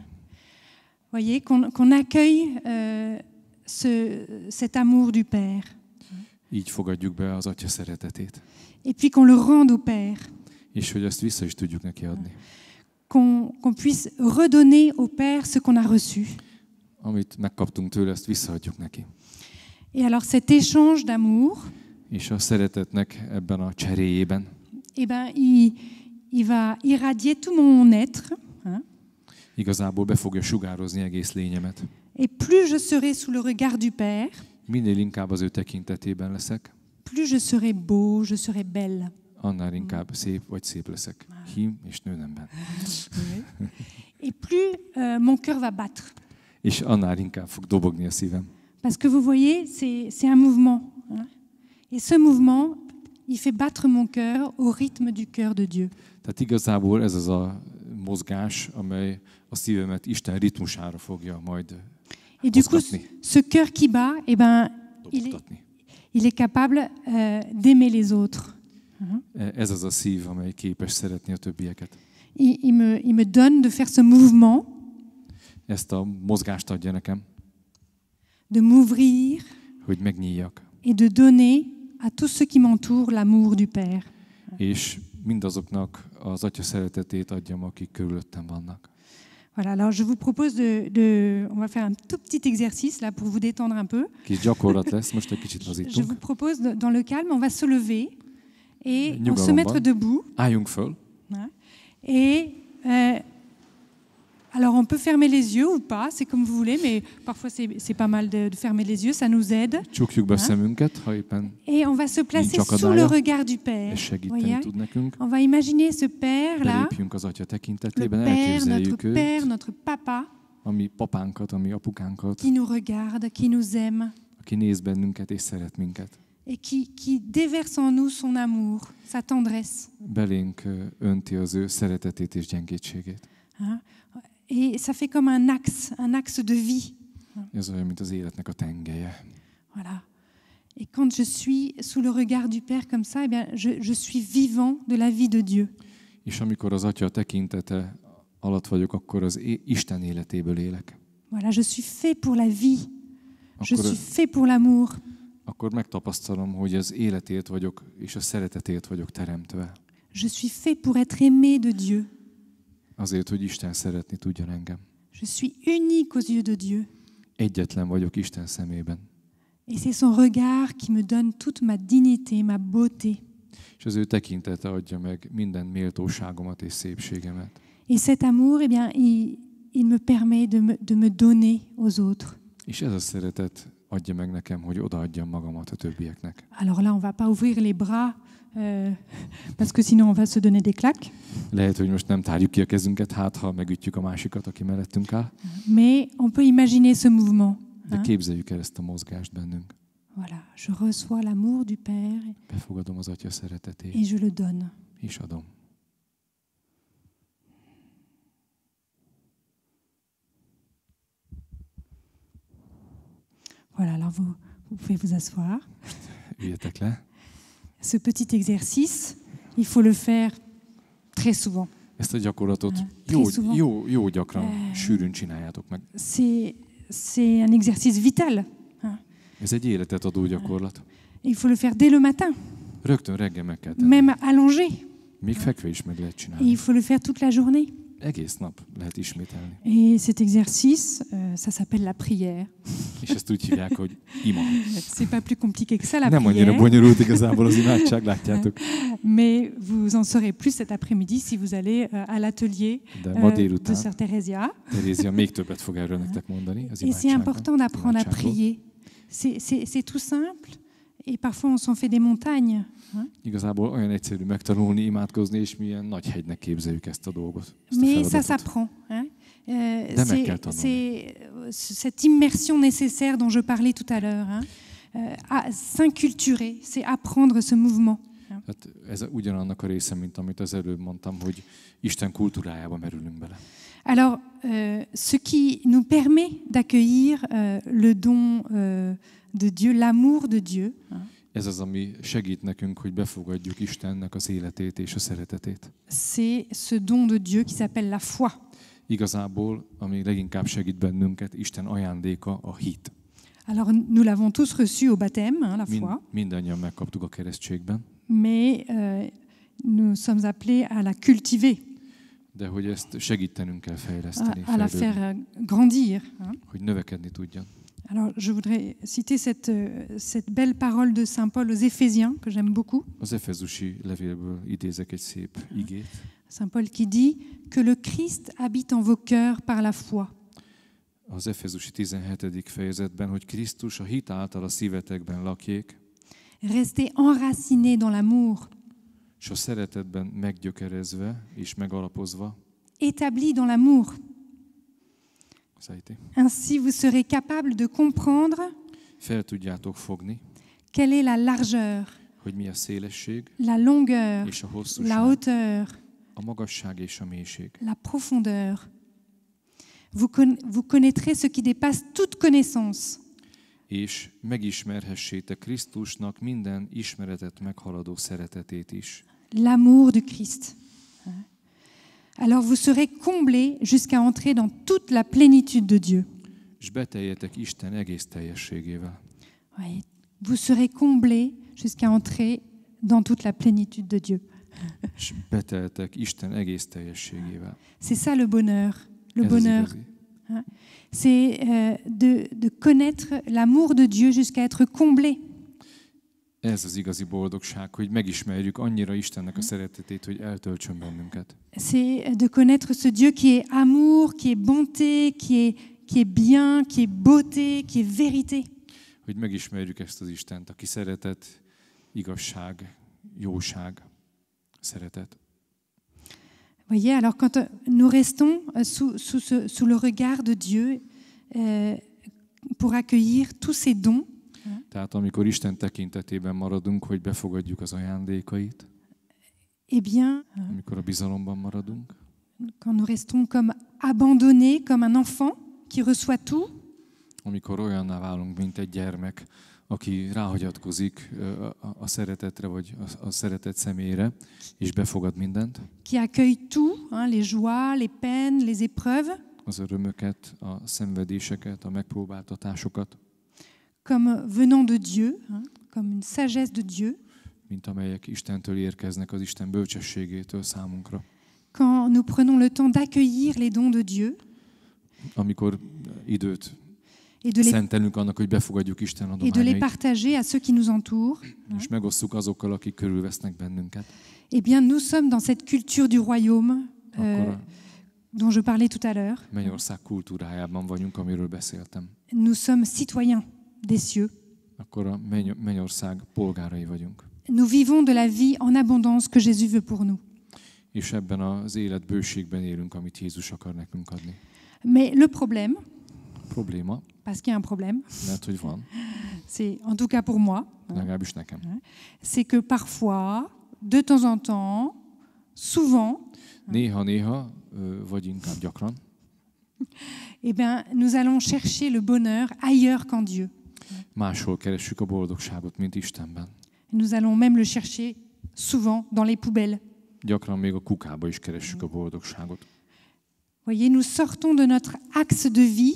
Voyez, qu'on accueille cet amour du Père. Így fogadjuk be az Atya szeretetét. Et puis qu'on le rende au Père. És hogy ezt vissza is tudjuk neki adni. Qu'on puisse redonner au Père ce qu'on a reçu. Amit megkaptunk tőle, ezt visszaadjuk neki. Et alors cet échange d'amour, És a szeretetnek ebben a cseréjében, eh ben, il va irradier tout mon être. Hein. igazából be fogja sugározni egész lényemet. Et plus je serai sous le regard du Père, Minél inkább az ő tekintetében leszek, plus je serai beau, je serai belle. annál inkább szép vagy szép leszek. Hím és nőnemben. Et plus mon cœur va battre. És annál inkább fog dobogni a szívem. Parce que vous voyez, c'est un mouvement. Hein. Et ce mouvement, il fait battre mon cœur au rythme du cœur de Dieu. Tehát igazából ez az a mozgás, amely a szívemet Isten ritmusára fogja majd Et du coup, mozgatni, ce cœur qui bat, eh ben, dobogtatni. il est capable d'aimer les autres. Ez az a szív, amely képes szeretni a többieket. Il me donne de faire ce mouvement, Ezt a mozgást adja nekem, de m'ouvrir hogy megnyíljak, et de donner à tous ceux qui m'entourent l'amour du Père. és mindazoknak az Atya szeretetét adjam, akik körülöttem vannak. Voilà, alors je vous propose on va faire un tout petit exercice là pour vous détendre un peu. Kis gyakorlat lesz, most egy kicsit Je vous lazítunk. propose, dans le calme, on va se lever et on se Nyugalomban. mettre debout. Álljunk föl, Hein. Et alors on peut fermer les yeux ou pas, c'est comme vous voulez, mais parfois c'est pas mal de fermer les yeux, ça nous aide. csukjuk be a szemünket, ha éppen Et on va se placer Nincs sous akadálya. le regard du Père. ez segíteni Voyez? tud nekünk. On va imaginer ce Père là, Belépjünk az Atya le tekintetében, Père, elképzeljük notre Père, őt, notre Papa, a mi papánkat, a mi apukánkat, qui nous regarde, qui nous aime aki néz bennünket és szeret minket. et qui déverse en nous son amour, sa tendresse. Belénk önti az ő szeretetét és gyengétségét. Hein. Et ça fait comme un axe de vie. Ez olyan, mint az életnek a tengelye. Voilà. Et quand je suis sous le regard du Père comme ça, eh bien, je suis vivant de la vie de Dieu. És amikor az Atya tekintete alatt vagyok, akkor az Isten életéből élek. Voilà, je suis fait pour la vie. Je Akkor, suis fait pour l'amour. akkor megtapasztalom, hogy az életért vagyok, és a szeretetért vagyok teremtve. Je suis fait pour être aimé de Dieu. Azért, hogy Isten szeretni tudjon engem. Je suis unique aux yeux de Dieu. Egyetlen vagyok Isten szemében. Et c'est son regard qui me donne toute ma dignité, ma beauté. És az ő tekintete adja meg minden méltóságomat és szépségemet. Et cet amour, eh bien, il me permet de me donner aux autres. És ez a szeretet adja meg nekem, hogy odaadjam magamat a többieknek. Alors là, on va pas ouvrir les bras, parce que sinon on va se donner des claques. Lehet, hogy most nem tárjuk ki a kezünket, hát ha megütjük a másikat, aki mellettünk áll, Mais on peut imaginer ce mouvement. de Hein? képzeljük el ezt a mozgást bennünk. Voilà, je reçois l'amour du Père Befogadom az Atya szeretetét, et je le donne. és adom. Voilà, alors vous pouvez vous asseoir. Üljetek le. Ce petit exercice, il faut le faire très souvent. Ezt a gyakorlatot Très souvent. jó gyakran, sűrűn csináljátok meg. C'est un exercice vital. Hein. Ez egy életet adó gyakorlat. Il faut le faire dès le matin, Rögtön reggel meg kell tenni. même allongé. Még fekve is meg lehet Et csinálni. il faut le faire toute la journée. Egész nap lehet ismételni. Et cet exercice, ça s'appelle la prière. És ezt úgy hívják, hogy ima. C'est pas plus compliqué que ça, la Nem annyira prière. bonyolult igazából az imádság, látjátok. Mais vous en saurez plus cet après-midi si vous allez à l'atelier De ma de délután Sœur Theresia. Terézia még többet fog erről nektek mondani. Az Et c'est important d'apprendre à imádságról. prier. C'est tout simple Et parfois on s'en fait des montagnes. Hein? Igazából olyan egyszerű megtanulni, imádkozni, és milyen nagy hegynek képzeljük ezt a dolgot. Mais ça s'apprend. Hein? C'est cette immersion nécessaire dont je parlais tout à l'heure. Hein? À s'inculturer, c'est apprendre ce mouvement. Hát ez ugyanannak a része, mint amit az előbb mondtam, hogy Isten kultúrájába merülünk bele. Alors, ce qui nous permet d'accueillir le don de Dieu, l'amour de Dieu. Ez az, ami segít nekünk, hogy befogadjuk Istennek az életét és a szeretetét. C'est ce don de Dieu qui s'appelle la foi. Igazából, ami leginkább segít bennünket, Isten ajándéka a hit. Alors, nous l'avons tous reçu au baptême, hein, la foi. Mindannyian megkaptuk a keresztségben. Mais nous sommes appelés à la cultiver. De hogy ezt segítenünk kell fejleszteni, à la faire grandir. Hein. Hogy növekedni tudjon. Alors, je voudrais citer cette belle parole de Saint Paul aux Éphésiens, que j'aime beaucoup. Az Efezusi levélből idézek egy szép igét. Saint Paul qui dit que le Christ habite en vos cœurs par la foi. Az Efezusi 17. fejezetben, hogy Krisztus a hit által a szívetekben lakjék. Restez enracinés dans l'amour. És a szeretetben meggyökerezve és megalapozva. Établis dans l'amour. Ainsi vous serez capable de comprendre fel tudjátok fogni, quelle est la largeur, hogy mi a szélesség, la longueur, és a hosszúság, la hauteur, a magasság és a mélység. La profondeur. Vous connaîtrez ce qui dépasse toute connaissance. És megismerhessétek Krisztusnak minden ismeretet meghaladó szeretetét is. L'amour du Christ. Alors vous serez comblés jusqu'à entrer dans toute la plénitude de Dieu. És beteljetek Isten egész teljességével. Oui, vous serez comblés jusqu'à entrer dans toute la plénitude de Dieu. És beteltek Isten egész teljességével. C'est ça le bonheur. Le bonheur, c'est de connaître l'amour de Dieu jusqu'à être comblé. Ez az igazi boldogság, hogy megismerjük annyira Istennek a szeretetét, hogy eltöltsön bennünket. C'est de connaître ce Dieu qui est amour, qui est bonté, qui est bien, qui est beauté, qui est vérité. Hogy megismerjük ezt az Istent, aki szeretet, igazság, jóság, szeretet. Voyez, alors quand nous restons sous le regard de Dieu pour accueillir tous ces dons. Tehát amikor Isten tekintetében maradunk, hogy befogadjuk az ajándékait, eh bien, amikor a bizalomban maradunk, quand nous restons comme abandonnés, comme un enfant qui reçoit tout, amikor olyanná válunk, mint egy gyermek, aki ráhagyatkozik a szeretetre, vagy a szeretet személyére, és befogad mindent. Qui accueille tout, les joies, les peines, les épreuves. Az örömöket, a szenvedéseket, a megpróbáltatásokat. Comme venant de Dieu, comme une sagesse de Dieu. Mint amelyek Istentől érkeznek, az Isten bölcsességétől számunkra. Quand nous prenons le temps d'accueillir les dons de Dieu. Amikor időt szentelünk annak, hogy befogadjuk Isten adományait. Et de les partager à ceux qui nous entourent. És megosszuk azokkal, akik körülvesznek bennünket. Eh bien, nous sommes dans cette culture du royaume dont je parlais tout à l'heure. Mennyország kultúrájában vagyunk, amiről beszéltem. Nous sommes citoyens des cieux. Akkor a mennyország polgárai vagyunk. Nous vivons de la vie en abondance que Jésus veut pour nous. És ebben az élet bőségben élünk, amit Jézus akar nekünk adni. Mais le problème, probléma, parce qu'il y a un problème, mert hogy van, c'est en tout cas pour moi, legalábbis nekem, c'est que parfois, de temps en temps, souvent, néha, vagy inkább gyakran, eh bien, nous allons chercher le bonheur ailleurs qu'en Dieu. Máshol keressük a boldogságot, mint Istenben. Nous allons même le chercher souvent dans les poubelles. Gyakran még a kukába is keressük a boldogságot. Voyez, nous sortons de notre axe de vie.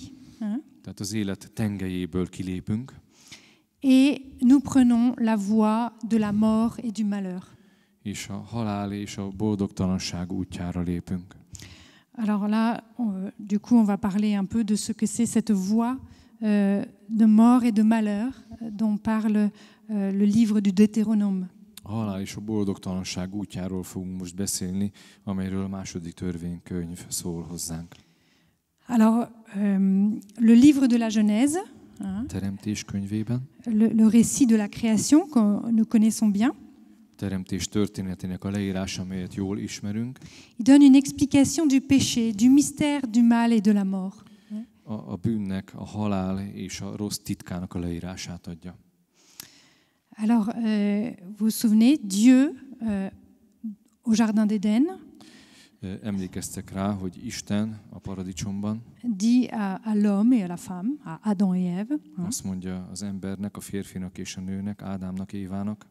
Tehát az élet tengelyéből kilépünk. Et nous prenons la voie de la mort et du malheur. És a halál és a boldogtalanság útjára lépünk. Alors là, du coup, on va parler un peu de ce que c'est cette voie de mort et de malheur dont parle le livre du Deutéronome. A halál és a boldogtalanság útjáról fogunk most beszélni, amelyről a második törvénykönyv szól hozzánk. Alors, le livre de la Genèse. Teremtés könyvében, le récit de la création que nous connaissons bien. teremtés történetének a leírása, amelyet jól ismerünk. Il donne une explication du péché, du mystère du mal et de la mort. A bűnnek, a halál és a rossz titkának a leírását adja. Alors, vous vous souvenez, Dieu, au Jardin d'Éden, Emlékeztek rá, hogy Isten a paradicsomban dit à l'homme et à la femme, à Adam et Ève, azt mondja az embernek, a férfinak és a nőnek, Ádámnak, Évának,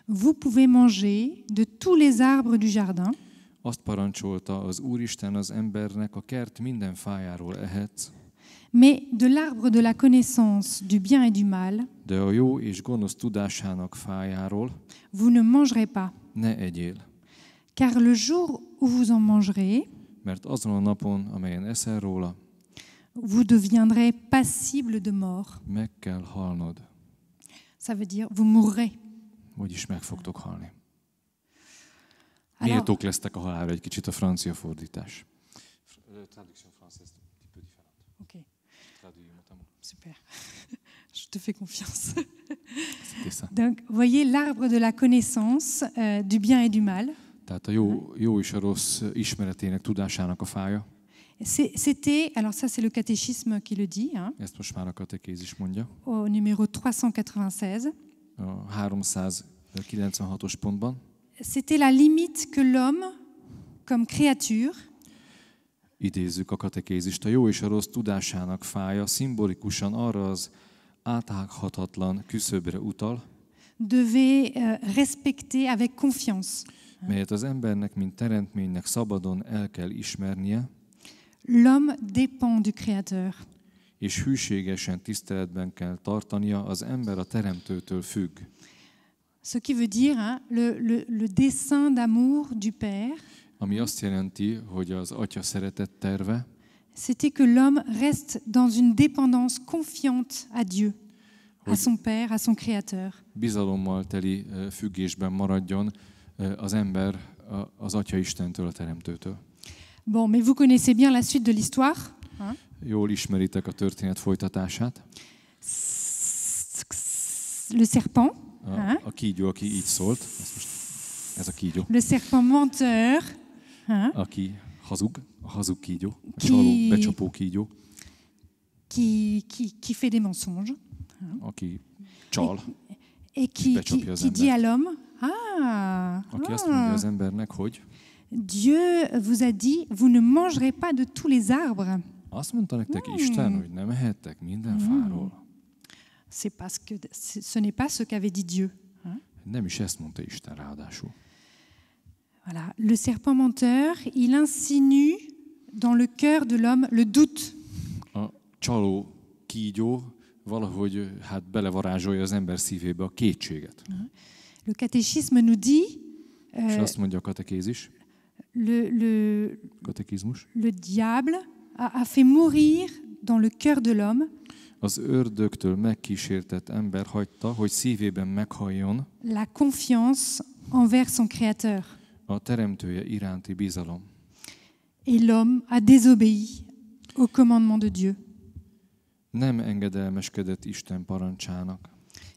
vous pouvez manger de tous les arbres du jardin, azt parancsolta az Úristen az embernek, a kert minden fájáról ehetsz, mais de l'arbre de la connaissance du bien et du mal, de a jó és gonosz tudásának fájáról vous ne mangerez pas. ne egyél. Car le jour où vous en mangerez, Mert azon a napon, amelyen eszel róla, vous deviendrez passible de mort. meg kell halnod. Ça veut dire vous mourrez. Vagyis meg fogtok halni. Alors, Méltók lesztek a halálra, egy kicsit a francia fordítás. Traduction française, un petit peu différente. ok, Traduis mot à mot. super. Je te fais confiance. C'était ça. Donc, vous voyez l'arbre de la connaissance du bien et du mal. Tehát a jó és a rossz ismeretének, tudásának a fája. C'était, alors ça c'est le catéchisme qui le dit, hein, Ezt most már a katekézis mondja. au numéro 396. A 396-os pontban. C'était la limite que l'homme, comme créature, Idézzük a katekézist. A jó és a rossz tudásának fája szimbolikusan arra az áthághatatlan küszöbre utal, devait respecter avec confiance. melyet az embernek, mint teremtménynek szabadon el kell ismernie, L'homme dépend du Créateur. és hűségesen tiszteletben kell tartania, az ember a teremtőtől függ. Ce qui veut dire hein, le dessein d'amour du Père, Ami azt jelenti, hogy az Atya szeretett terve, c'était que l'homme reste dans une dépendance confiante à Dieu, à son Père, à son Créateur. bizalommal teli függésben maradjon az ember az Atya Istentől, a teremtőtől. Bon, mais vous connaissez bien la suite de l'histoire. Hein? Jól ismeritek a történet folytatását. Le serpent, hein? A kígyó, aki így szólt, ez a kígyó, Le serpent menteur, hein? aki hazug, a hazug kígyó, a Ki- csaló, becsapó kígyó, qui fait des mensonges, aki csal, et qui becsapja az dit à embert. l'homme, Aki azt mondja az embernek, hogy Dieu vous a dit, vous ne mangerez pas de tous les arbres. azt mondta nektek Isten, hogy nem ehettek minden fáról. C'est parce que ce n'est pas ce qu'avait dit Dieu. Hein? Nem is ezt mondta Isten ráadásul. Voilà. Le serpent menteur, il insinue dans le cœur de l'homme le doute. A csaló kígyó valahogy hát belevarázsolja az ember szívébe a kétséget. Le catéchisme nous dit, És azt mondja a katekézis, katekizmus, le diable a fait mourir dans le cœur de l'homme az ördögtől megkísértett ember hagyta, hogy szívében meghalljon la confiance envers son Créateur. a teremtője iránti bizalom. Et l'homme a désobéi au commandement de Dieu. Nem engedelmeskedett Isten parancsának.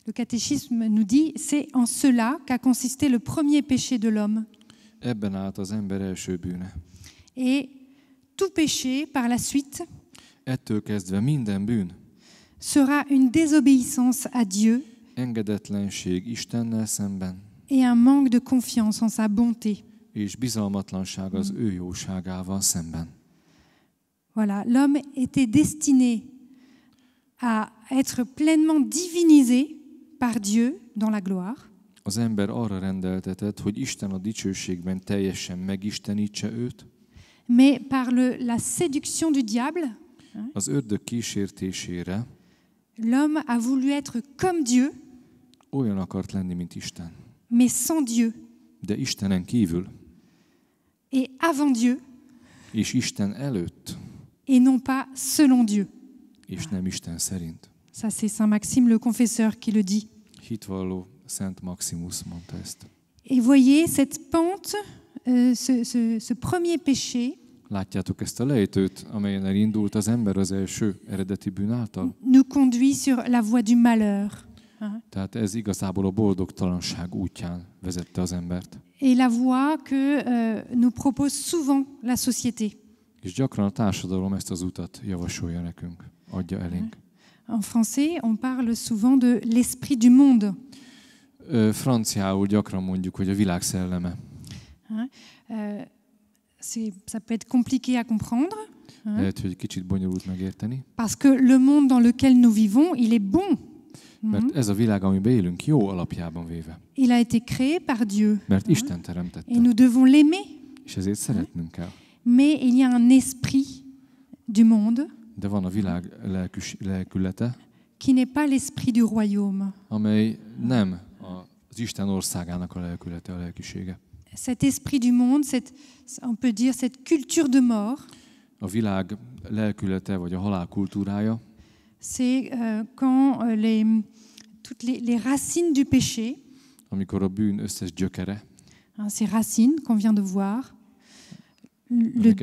Le catéchisme nous dit, c'est en cela qu'a consisté le premier péché de l'homme. Ebben állt az ember első bűne. Et tout péché, par la suite, Ettől kezdve minden bűn, sera une désobéissance à Dieu engedetlenség Istennel szemben, et un manque de confiance en sa bonté. és bizalmatlanság az ő jóságával szemben. Voilà, l'homme était destiné à être pleinement divinisé par Dieu dans la gloire, Az ember arra rendeltetett, hogy Isten a dicsőségben teljesen megistenítse őt, mais par la séduction du diable, az ördög kísértésére l'homme a voulu être comme Dieu, olyan akart lenni, mint Isten. mais sans Dieu De Istenen kívül, et avant Dieu, és Isten előtt, et non pas selon Dieu. és nem Isten szerint. Ça, c'est Saint Maxime le confesseur qui le dit. Hitvalló Szent Maximus mondta ezt. Et voyez, cette pente, ce premier péché, Látjátok ezt a lejtőt, amelyen elindult az ember az első eredeti bűn által? nous conduit sur la voie du malheur. Tehát ez igazából a boldogtalanság útján vezette az embert. Et la voie que nous propose souvent la société. És gyakran a társadalom ezt az utat javasolja nekünk, adja elénk. En français, on parle souvent de l'esprit du monde. Franciául gyakran mondjuk, hogy a világ szelleme. Ça peut être compliqué à comprendre. Lehet, hogy kicsit bonyolult megérteni. Parce que le monde dans lequel nous vivons, il est bon. Mert ez a világ, amiben élünk, jó alapjában véve. Il a été créé par Dieu. Mert Isten Et teremtette. nous devons l'aimer. És ezért szeretnünk kell. Mais il y a un esprit du monde De van a világ lelkülete, qui n'est pas l'esprit du royaume. amely nem az Isten országának a lelkülete, a lelkisége. Cet esprit du monde, on peut dire cette culture de mort, A világ lelkülete, vagy a halál kultúrája, c'est quand toutes les racines du péché, amikor a bűn összes gyökere, ces racines qu'on vient de voir, le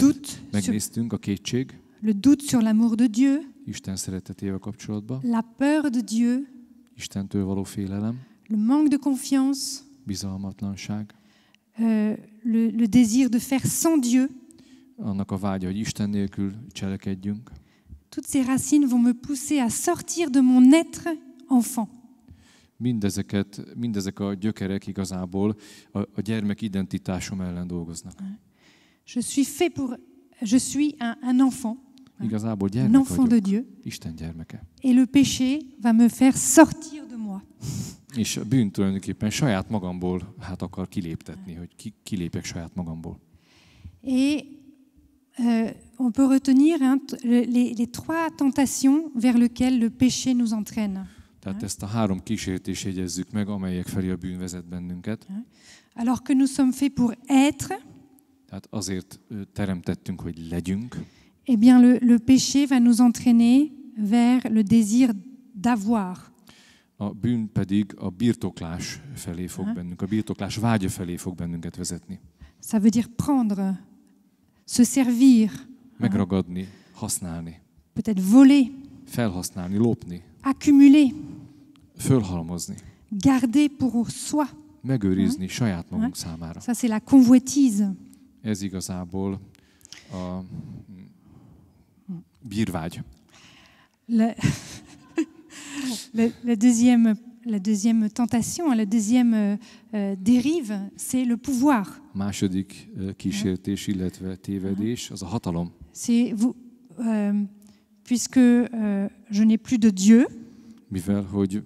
megnéztünk, a kétség, doute sur l'amour de Dieu, Isten szeretetével kapcsolatban, la peur de Dieu, Istentől való félelem, le manque de confiance, bizalmatlanság, le désir de faire sans Dieu. annak a vágya, hogy Isten nélkül cselekedjünk. Toutes ces racines vont me pousser à sortir de mon être enfant. Mindezek a gyökerek igazából a gyermek identitásom ellen dolgoznak. Je suis un enfant. Igazából Un gyermek enfant de vagyok, Dieu. Isten gyermeke. Et le péché va me faire sortir de moi. És a bűn tulajdonképpen saját magamból akar kiléptetni, hogy kilépjek saját magamból. Et on peut retenir les trois tentations vers lesquelles le péché nous entraîne. Tehát ezt a 3 kísértést jegyezzük meg, amelyek felé a bűn vezet bennünket. Alors que nous sommes faits pour être, Tehát azért teremtettünk, hogy legyünk. eh bien le péché va nous entraîner vers le désir d'avoir. A bűn pedig a birtoklás felé fog bennünk, a birtoklás vágya felé fog bennünket vezetni. Ça veut dire prendre, se servir, Megragadni, használni, peut-être voler, felhasználni, lopni, accumuler, fölhalmozni, garder pour soi. megőrizni saját magunk számára. Ça, c'est la convoitise. Ez igazából a bírvágy. La deuxième tentation, la deuxième dérive, c'est le pouvoir. Második kísértés, illetve tévedés, az a hatalom. C'est puisque je n'ai plus de Dieu, Mivel, hogy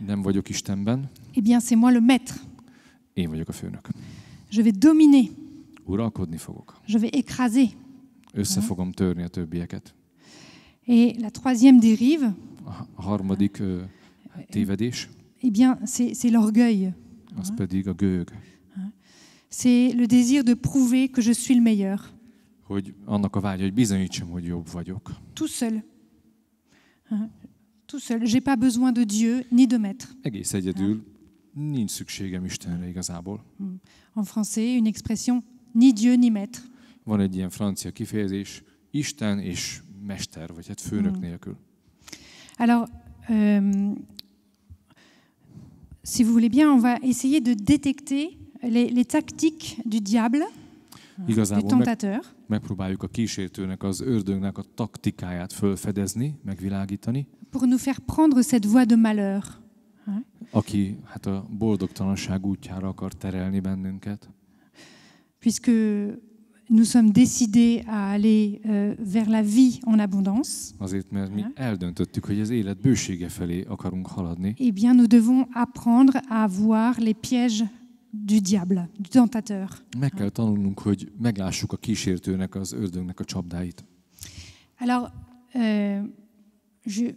nem vagyok Istenben, eh bien c'est moi le maître. én vagyok a főnök. Je vais dominer, Uralkodni fogok. je vais écraser. Össze fogom törni a többieket. Et la troisième dérive, A harmadik tévedés, eh bien c'est l'orgueil. az pedig a gőg. C'est le désir de prouver que je suis le meilleur. Hogy annak a vágya, hogy bizonyítsam, hogy jobb vagyok. Tout seul. Tout seul. J'ai pas besoin de Dieu ni de maître. Egész egyedül, nincs szükségem Istenre igazából. En français, une expression ni Dieu ni maître. Van egy ilyen francia kifejezés, Isten és mester, vagy hát főnök nélkül. Alors, si vous voulez bien, on va essayer de détecter les tactiques du diable, du tentateur. Megpróbáljuk a kísértőnek, az ördögnek a taktikáját felfedezni, megvilágítani. Pour nous faire prendre cette voie de malheur. Aki a boldogtalanság útjára akar terelni bennünket. Puisque nous sommes décidés à aller vers la vie en abondance. Azért, mert mi eldöntöttük, hogy az élet bősége felé akarunk haladni. Eh bien, nous devons apprendre à voir les pièges du diable, du tentateur. Meg kell tanulnunk, hogy meglássuk a kísértőnek, az ördögnek a csapdáit. Alors, il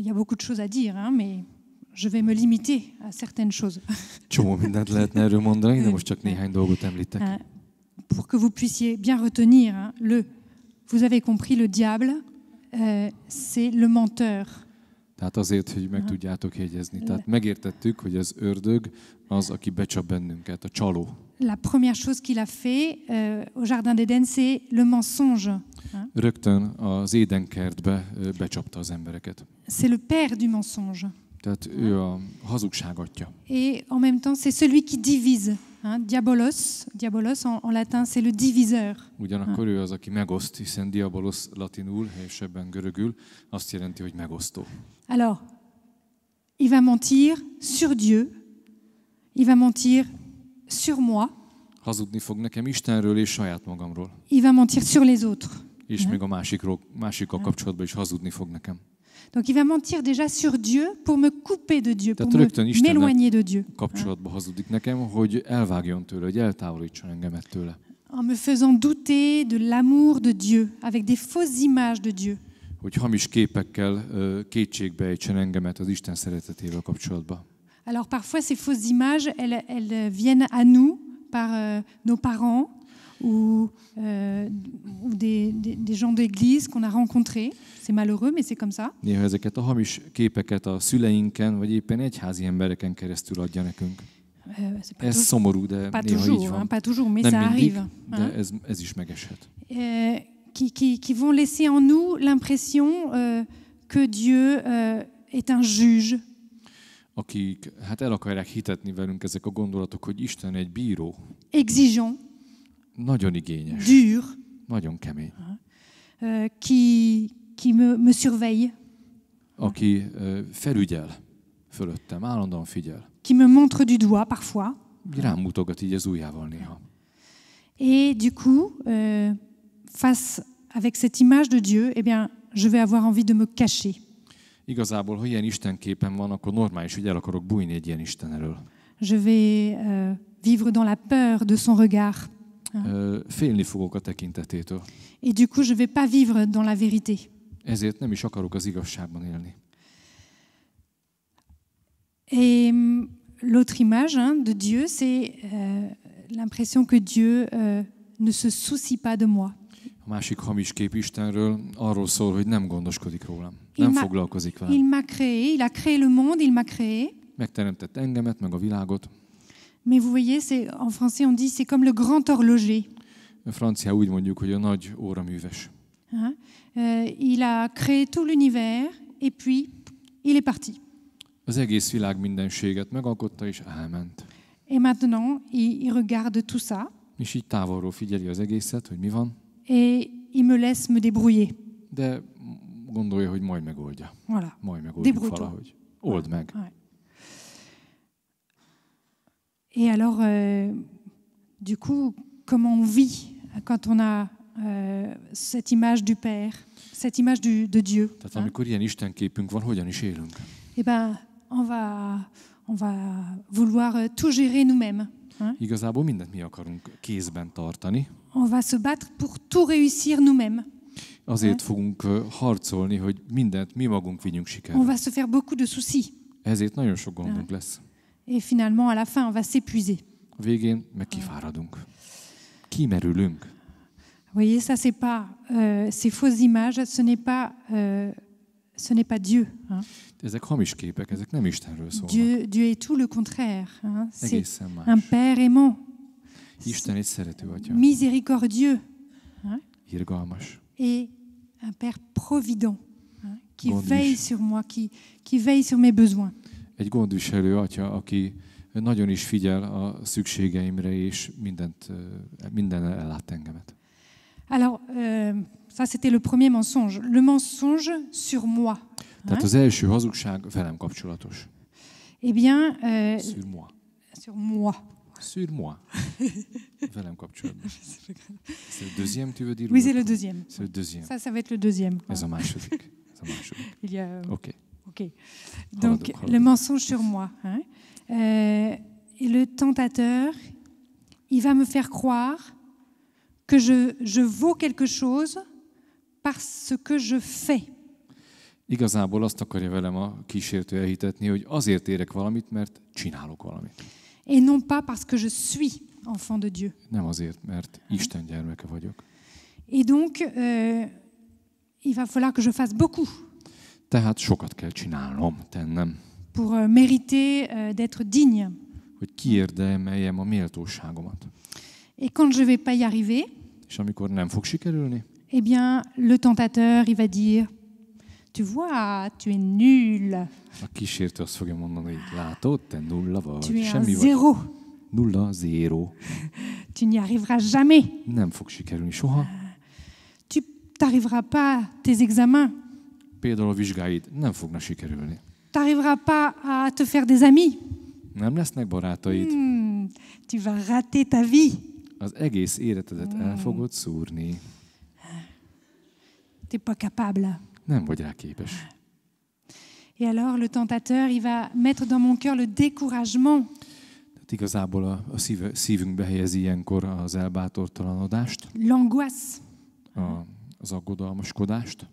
y a beaucoup de choses à dire, mais je vais me limiter à certaines choses. Csomó mindent lehetne erről mondani, de most csak néhány dolgot említek. Pour que vous puissiez bien retenir, vous avez compris, le diable, c'est le menteur. Tehát azért, hogy meg tudjátok jegyezni. Tehát megértettük, hogy az ördög az, aki becsap bennünket, a csaló. La première chose qu'il a fait au Jardin d'Éden, c'est le mensonge. Rögtön az édenkertbe becsapta az embereket. C'est le père du mensonge. Tehát ő a hazugság atya. Et en même temps, c'est celui qui divise. Diabolos, en latin, c'est le diviseur. Ugyanakkor ő az, aki megoszt, hiszen diabolos latinul, helyesebben görögül, azt jelenti, hogy megosztó. Alors, il va mentir sur Dieu, il va mentir sur moi, Hazudni fog nekem Istenről és saját magamról. il va mentir sur les autres. És még a másikkal kapcsolatban is hazudni fog nekem. Donc il va mentir déjà sur Dieu pour me couper de Dieu, pour Tehát rögtön m'éloigner de Dieu. kapcsolatban hazudik nekem, hogy elvágjon tőle, hogy eltávolítson engemet tőle. En me faisant douter de l'amour de Dieu, avec des fausses images de Dieu. Hogy hamis képekkel kétségbe ejtsen engemet az Isten szeretetével kapcsolatban. Alors parfois ces fausses images, elles viennent à nous par nos parents ou des gens d'église qu'on a rencontrés. C'est malheureux, mais c'est comme ça. Néha ezeket a hamis képeket a szüleinken, vagy éppen egyházi embereken keresztül adja nekünk. Ez szomorú, de pas néha toujours, így van. pas toujours, mais Nem ça mindig, arrive. de ez is megeshet. Qui vont laisser en nous l'impression que Dieu est un juge. Akik el akarják hitetni velünk ezek a gondolatok, hogy Isten egy bíró. Exigeant. Nagyon igényes. Dur. Nagyon kemény. Qui me surveille. Aki felügyel fölöttem, állandóan figyel. Qui me montre du doigt parfois. Rám mutogat így az ujjával néha. Et du coup, face avec cette image de Dieu, eh bien, je vais avoir envie de me cacher. Igazából, ha ilyen istenképen van, akkor normális, hogy el akarok bújni egy ilyen Isten elől. Je vais vivre dans la peur de son regard. Félni fogok a tekintetétől. Et du coup, je vais pas vivre dans la vérité. Ezért nem is akarok az igazságban élni. Et l'autre image de Dieu, c'est l'impression que Dieu ne se soucie pas de moi. A másik hamis kép Istenről arról szól, hogy nem gondoskodik rólam. Nem foglalkozik velem. Il m'a créé, il a créé le monde, il m'a créé. Megteremtett engemet, meg a világot. Mais vous voyez, en français on dit c'est comme le grand horloger. A francia úgy mondjuk, hogy a nagy óraműves. Il a créé tout l'univers et puis il est parti. Az egész világ mindenséget megalkotta és elment. Et maintenant, il regarde tout ça. És így távolról figyeli az egészet, hogy mi van. Et il me laisse me débrouiller. De gondolja, hogy majd megoldja. Voilà. Majd megoldjuk valahogy. Old meg. Ouais. Et alors, du coup, comment on vit quand on a cette image du Père, cette image de Dieu? Tehát amikor ilyen istenképünk van, hogyan is élünk? Eh ben, on va vouloir tout gérer nous-mêmes. Igazából mindent mi akarunk kézben tartani. On va se battre pour tout réussir nous-mêmes. Azért fogunk harcolni, hogy mindent mi magunk vigyünk sikerre. On va se faire beaucoup de soucis. Ezért nagyon sok gondunk lesz. Et finalement, à la fin, on va s'épuiser. A végén meg kifáradunk. Kimerülünk. Vous voyez, ça c'est pas ces fausses images, ce n'est pas Dieu. Ezek hamis képek, ezek nem Istenről szólnak. Dieu est tout le contraire. C'est Egészen más. un Père aimant. Isten egy szerető atya. Miséricordieux. Irgalmas. Et un Père provident. Qui veille sur moi, qui veille sur mes besoins. Egy gondviselő atya, aki nagyon is figyel a szükségeimre, és minden ellát engemet. Alors, ça c'était le premier mensonge. Le mensonge sur moi. Tehát az első hazugság velem kapcsolatos. Eh bien, sur moi. Sur moi. Sur moi. Velem kapcsolatban. C'est le deuxième, tu veux dire? Oui, c'est le deuxième. C'est le deuxième. Ça va être le deuxième. Ez a második. Il y a... Ok. Donc, le mensonge sur moi. Et le tentateur, il va me faire croire que je vaux quelque chose parce que je fais. Igazából azt akarja velem a kísértő elhitetni, hogy azért érek valamit, mert csinálok valamit. Et non pas parce que je suis enfant de Dieu. Nem azért, mert Isten gyermeke vagyok. Et donc, il va falloir que je fasse beaucoup. Tehát sokat kell csinálnom, tennem, pour mériter d'être digne. hogy kiérdemeljem a méltóságomat. Et quand je vais pas y arriver, És amikor nem fog sikerülni, eh bien, le tentateur, il va dire, tu vois, tu es nul, a kísértő azt fogja mondani, hogy látod, te nulla tu vagy, es un semmi vagy. zéro, Nulla, zéro. tu n'y arriveras jamais, Nem fog sikerülni soha. tu n'arriveras pas tes examens, Például a vizsgáid nem fognak sikerülni. tu n'arriveras pas à te faire des amis, Nem lesznek barátaid. tu vas rater ta vie, Az egész életedet el fogod szúrni. tu n'es pas capable. Nem vagy rá képes. Et alors, le tentateur, il va mettre dans mon cœur le découragement. Tehát igazából a szívünkbe helyezi ilyenkor az elbátortalanodást, L'angoisse. az aggodalmaskodást.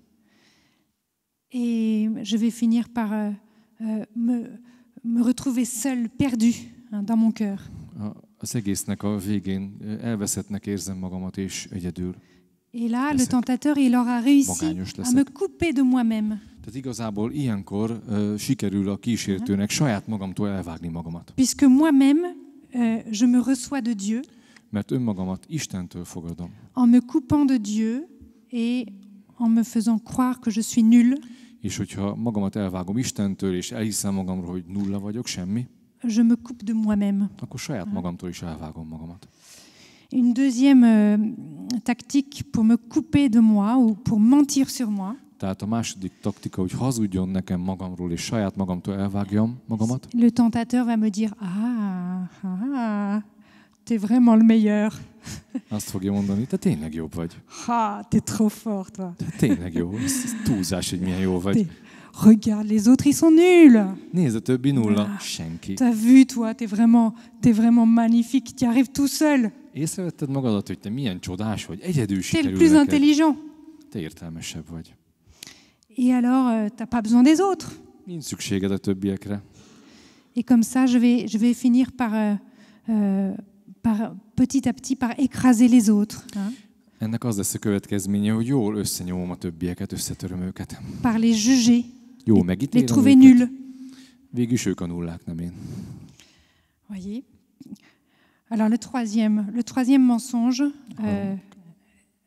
Et je vais finir par me retrouver seul, perdu dans mon cœur. Az egésznek a végén elveszettnek érzem magamat, és egyedül. Et là, le tentateur, il aura réussi à me couper de moi-même. Tehát igazából ilyenkor sikerül a kísértőnek saját magamtól elvágni magamat. Puisque moi-même, je me reçois de Dieu. Mert önmagamat Istentől fogadom. En me coupant de Dieu et en me faisant croire que je suis nul. És hogyha magamat elvágom Istentől, és elhiszem magamról, hogy nulla vagyok, semmi, je me coupe de moi-même. Akkor saját magamtól is elvágom magamat. Une deuxième tactique pour me couper de moi ou pour mentir sur moi. Tehát a második taktika, hogy hazudjon nekem magamról, és saját magamtól elvágjam magamat. Le tentateur va me dire, t'es vraiment le meilleur. Azt fogja mondani, te tényleg jobb vagy. T'es trop fort, toi. Te tényleg jó, ez túlzás, hogy milyen jó vagy. Regarde, les autres, ils sont nuls. Nézd, a többi nulla, senki. T'as vu, toi, t'es vraiment magnifique, t'y arrives tout seul. Észrevetted magadat, hogy te milyen csodás vagy, egyedül T'es sikerül le plus neked. intelligent. Te értelmesebb vagy. Et alors, t'as pas besoin des autres. Nincs szükséged a többiekre. Et comme ça, je vais finir par petit à petit, par écraser les autres. Ennek az lesz a következménye, hogy jól összenyomom a többieket, összetöröm őket. Par les juger, Jól les megítélem trouver őket. nuls. Végülis ők a nullák, nem én. Voyez. Alors le troisième mensonge,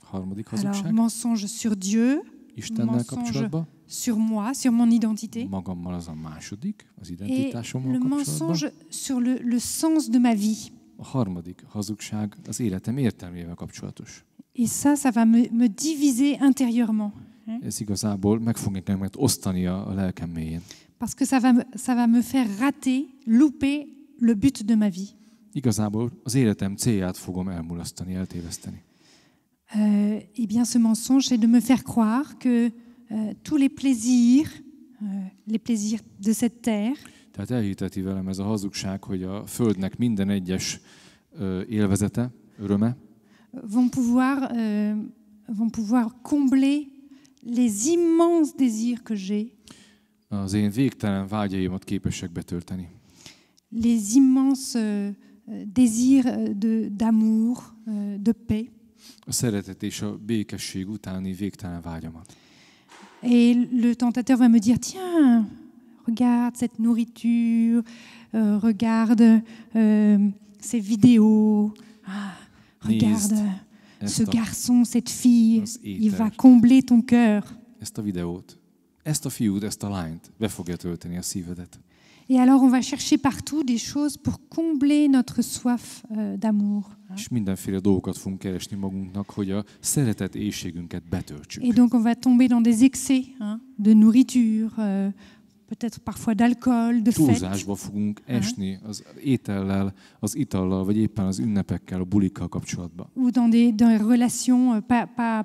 Harmadik alors hazugság. mensonge sur Dieu, Istennel mensonge kapcsolatban. sur moi, sur mon identité, Magammal az a második, az et identitásommal le kapcsolatban. mensonge sur le sens de ma vie. A harmadik hazugság az életem értelmével kapcsolatos. Et ça va me diviser intérieurement. Ez igazából meg fog engem osztani a lelkem mélyén. Parce que ça va me faire rater, louper le but de ma vie. Igazából az életem célját fogom elmulasztani, eltéveszteni. Eh bien, ce mensonge, c'est de me faire croire que tous les plaisirs de cette terre, Tehát elhiteti velem ez a hazugság, hogy a Földnek minden egyes élvezete, öröme, vont pouvoir combler les immenses désirs que j'ai, az én végtelen vágyaimat képesek betölteni. les immenses désirs d'amour, de paix. A szeretet és a békesség utáni végtelen vágyamat. Et le tentateur va me dire, tiens, regarde cette nourriture, regarde ces vidéos, regarde ce garçon, cette fille, il va combler ton cœur. Ezt a videót, ezt a fiút, ezt a lányt be fogja tölteni a szívedet. Et alors on va chercher partout des choses pour combler notre soif d'amour. És mindenféle dolgokat fogunk keresni magunknak, hogy a szeretet éhségünket betöltsük. Et donc on va tomber dans des excès de nourriture, peut-être parfois d'alcool, de fêtes. Túlzásba fogunk esni az étellel, az itallal, vagy éppen az ünnepekkel, a bulikkal kapcsolatban. Ou dans des relations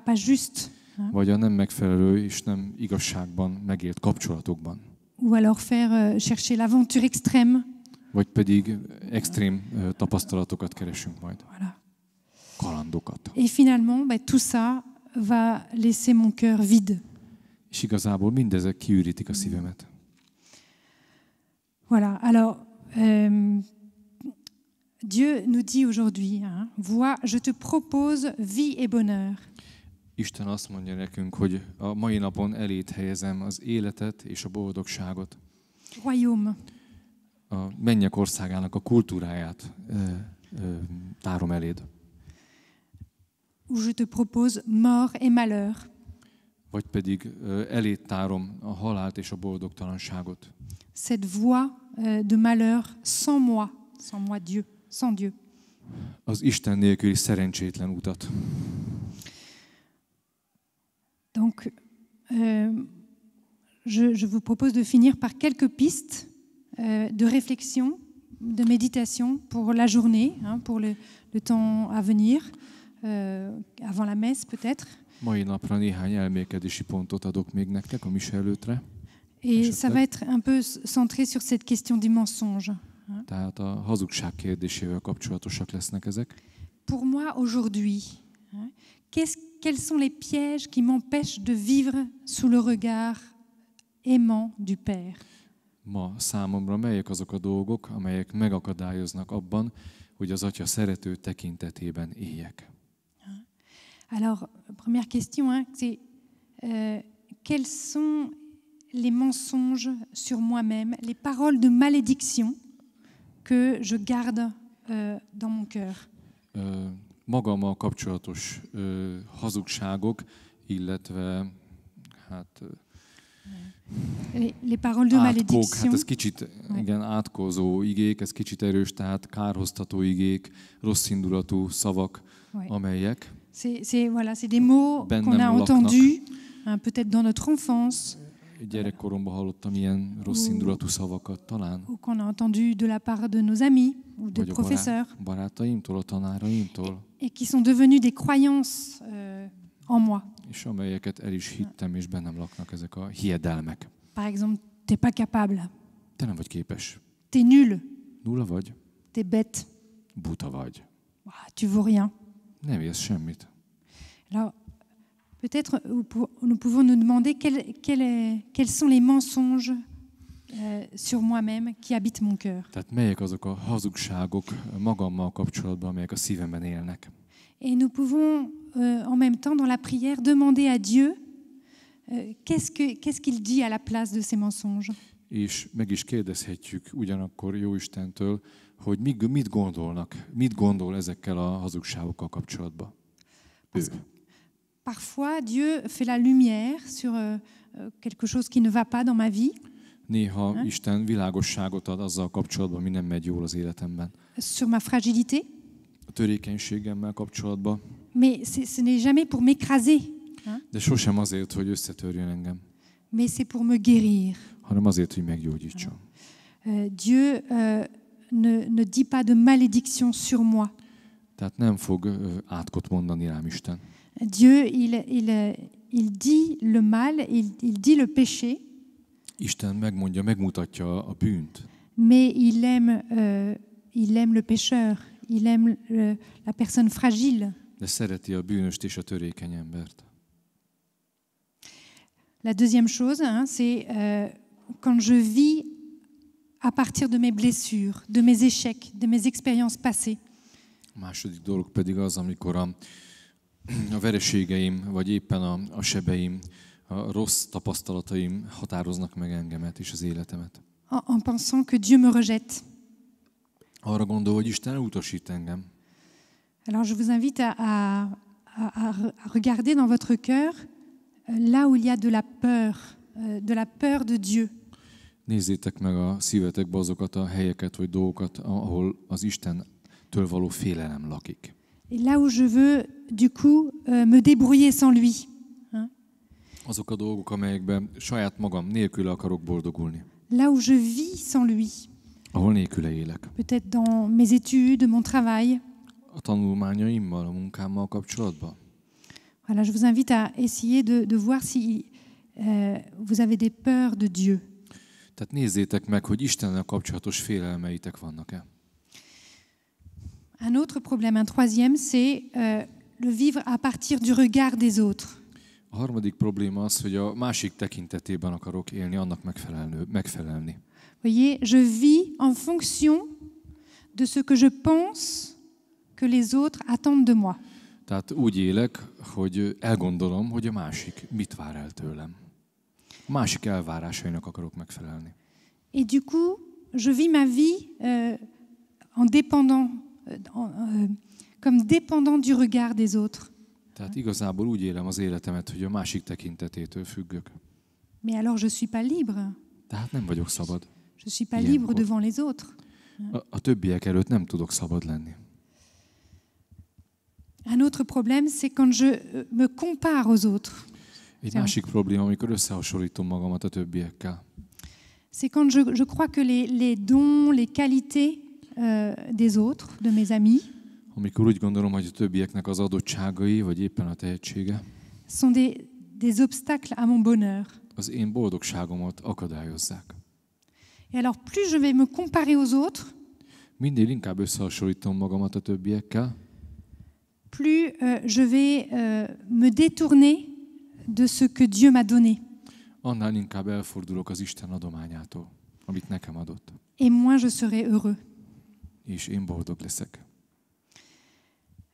pas justes. Vagy a nem megfelelő és nem igazságban megélt kapcsolatokban. Ou alors chercher l'aventure extrême. Vagy pedig extrém tapasztalatokat keresünk majd. Voilà. Kalandokat. Et finalement, tout ça va laisser mon cœur vide. És igazából mindezek kiürítik a szívemet. Voilà. Alors, Dieu nous dit aujourd'hui, vois, je te propose vie et bonheur. Isten azt mondja nekünk, hogy a mai napon elét helyezem az életet és a boldogságot. Royaume. A mennyek országának a kultúráját tárom eléd. Où je te propose mort et malheur. Vagy pedig eléd tárom a halált és a boldogtalanságot. Cette voie de malheur sans moi Dieu, sans Dieu. Az Isten nélküli szerencsétlen utat. Donc, je vous propose de finir par quelques pistes de réflexion, de méditation pour la journée, pour le temps à venir, avant la messe peut-être. Mai napra néhány elmélkedési pontot adok még nektek a mise előttre. Et ça va être un peu centré sur cette question du mensonge. Tehát a hazugság kérdésével kapcsolatosak lesznek ezek. Pour moi aujourd'hui, quels sont les pièges qui m'empêchent de vivre sous le regard aimant du Père? Ma számomra melyek azok a dolgok, amelyek megakadályoznak abban, hogy az Atya szerető tekintetében éljek? Alors, première question, c'est quels sont les mensonges sur moi-même, les paroles de malédiction que je garde dans mon cœur? Magammal kapcsolatos hazugságok, illetve les paroles de malédiction. Hát ez kicsit igen, átkozó igék, ez kicsit erős, tehát kárhoztató igék, rosszindulatú szavak, amelyek C'est des mots qu'on a entendus, peut-être dans notre enfance. Gyerekkoromban hallottam ilyen rosszindulatú szavakat talán. Ou qu'on a entendu de la part de nos amis ou des professeurs. Barátaimtól, a tanáraimtól. Et qui sont devenus des croyances en moi. És amelyeket el is hittem, és bennem laknak ezek a hiedelmek. Par exemple, t'es pas capable. Te nem vagy képes. T'es nul. Nulla vagy. T'es bête. Buta vagy. Tu vaux rien. Nem érsz semmit. Alors, peut-être nous pouvons nous demander quels sont les mensonges sur moi-même qui habitent mon cœur. Tehát melyek azok a hazugságok magammal kapcsolatban, amelyek a szívemben élnek. Et nous pouvons en même temps dans la prière demander à Dieu qu'est-ce qu'il dit à la place de ces mensonges. És meg is kérdezhetjük ugyanakkor Jó Istentől, hogy mit gondol ezekkel a hazugságokkal kapcsolatban. Parfois, Dieu fait la lumière sur quelque chose qui ne va pas dans ma vie. Néha Isten világosságot ad azzal kapcsolatban, mi nem megy jól az életemben. Sur ma fragilité. A törékenységemmel kapcsolatban. Mais ce n'est jamais pour m'écraser. De sosem azért, hogy összetörjön engem. Mais c'est pour me guérir. Hanem azért, hogy meggyógyítson. Dieu ne dit pas de malédiction sur moi. Tehát nem fog átkot mondani rám Isten. Dieu, il dit le mal, il dit le péché. Isten megmutatja a bűnt. Mais il aime le pécheur, il aime la personne fragile. De szereti a bűnöst és a törékeny embert. La deuxième chose, c'est quand je vis à partir de mes blessures, de mes échecs, de mes expériences passées. A második dolog pedig az, amikor a vereségeim, vagy éppen a sebeim, a rossz tapasztalataim határoznak meg engemet és az életemet. En pensant que Dieu me rejette. Arra gondol, hogy Isten elutasít engem. Alors je vous invite à regarder dans votre cœur là où il y a de la peur de Dieu. Nézzétek meg a szívetekbe azokat a helyeket vagy dolgokat, ahol az Istentől való félelem lakik. Et là où je veux du coup me débrouiller sans lui. Azok a dolgok, amelyekben saját magam nélküle akarok boldogulni. Là où je vis sans lui. Ahol nélküle élek. Peut-être dans mes études, mon travail. A tanulmányaimmal, a munkámmal kapcsolatban. Voilà, je vous invite à essayer de voir si vous avez des peurs de Dieu. Tehát nézzétek meg, hogy Istennel kapcsolatos félelmeitek vannak-e. Un autre problème, un troisième, c'est le vivre à partir du regard des autres. A harmadik probléma az, hogy a másik tekintetében akarok élni, annak megfelelni. Voyez, je vis en fonction de ce que je pense que les autres attendent de moi. Tehát úgy élek, hogy elgondolom, hogy a másik mit vár el tőlem. A másik elvárásainak akarok megfelelni. Et du coup, je vis ma vie en dépendant, comme dépendant du regard des autres. Tehát igazából úgy élem az életemet, hogy a másik tekintetétől függök. Mais alors je suis pas libre. Tehát nem vagyok szabad. Je suis pas Ilyenkor. libre devant les autres. A többiek előtt nem tudok szabad lenni. Un autre problème, c'est quand je me compare aux autres. Egy másik probléma, amikor összehasonlítom magamat a többiekkel. C'est quand je crois que les dons, les qualités des autres, de mes amis, Amikor úgy gondolom, hogy a többieknek az adottságai, vagy éppen a tehetsége, sont des obstacles à mon bonheur. az én boldogságomat akadályozzák. Et alors, plus je vais me comparer aux autres, Minél inkább összehasonlítom magamat a többiekkel, plus je vais me détourner de ce que Dieu m'a donné. annál inkább elfordulok az Isten adományától, amit nekem adott. Et moins je serai heureux. És én boldog leszek.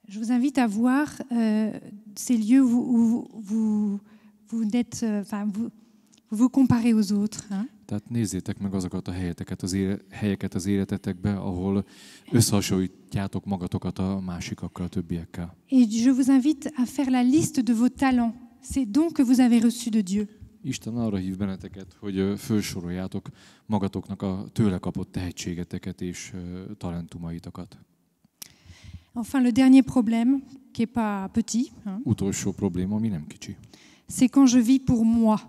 Je vous invite à voir ces lieux où vous êtes, vous vous comparez aux autres. Hein? Tehát nézzétek meg azokat a helyeket az életetekbe, ahol összehasonlítjátok magatokat a másikakkal, a többiekkel. Et je vous invite à faire la liste de vos talents, ces dons que vous avez reçus de Dieu. Isten arra hív benneteket, hogy felsoroljátok magatoknak a tőle kapott tehetségeteket és talentumaitokat. Enfin, le dernier problème, qui n'est pas petit, hein, Utolsó probléma, ami nem kicsi. c'est quand je vis pour moi.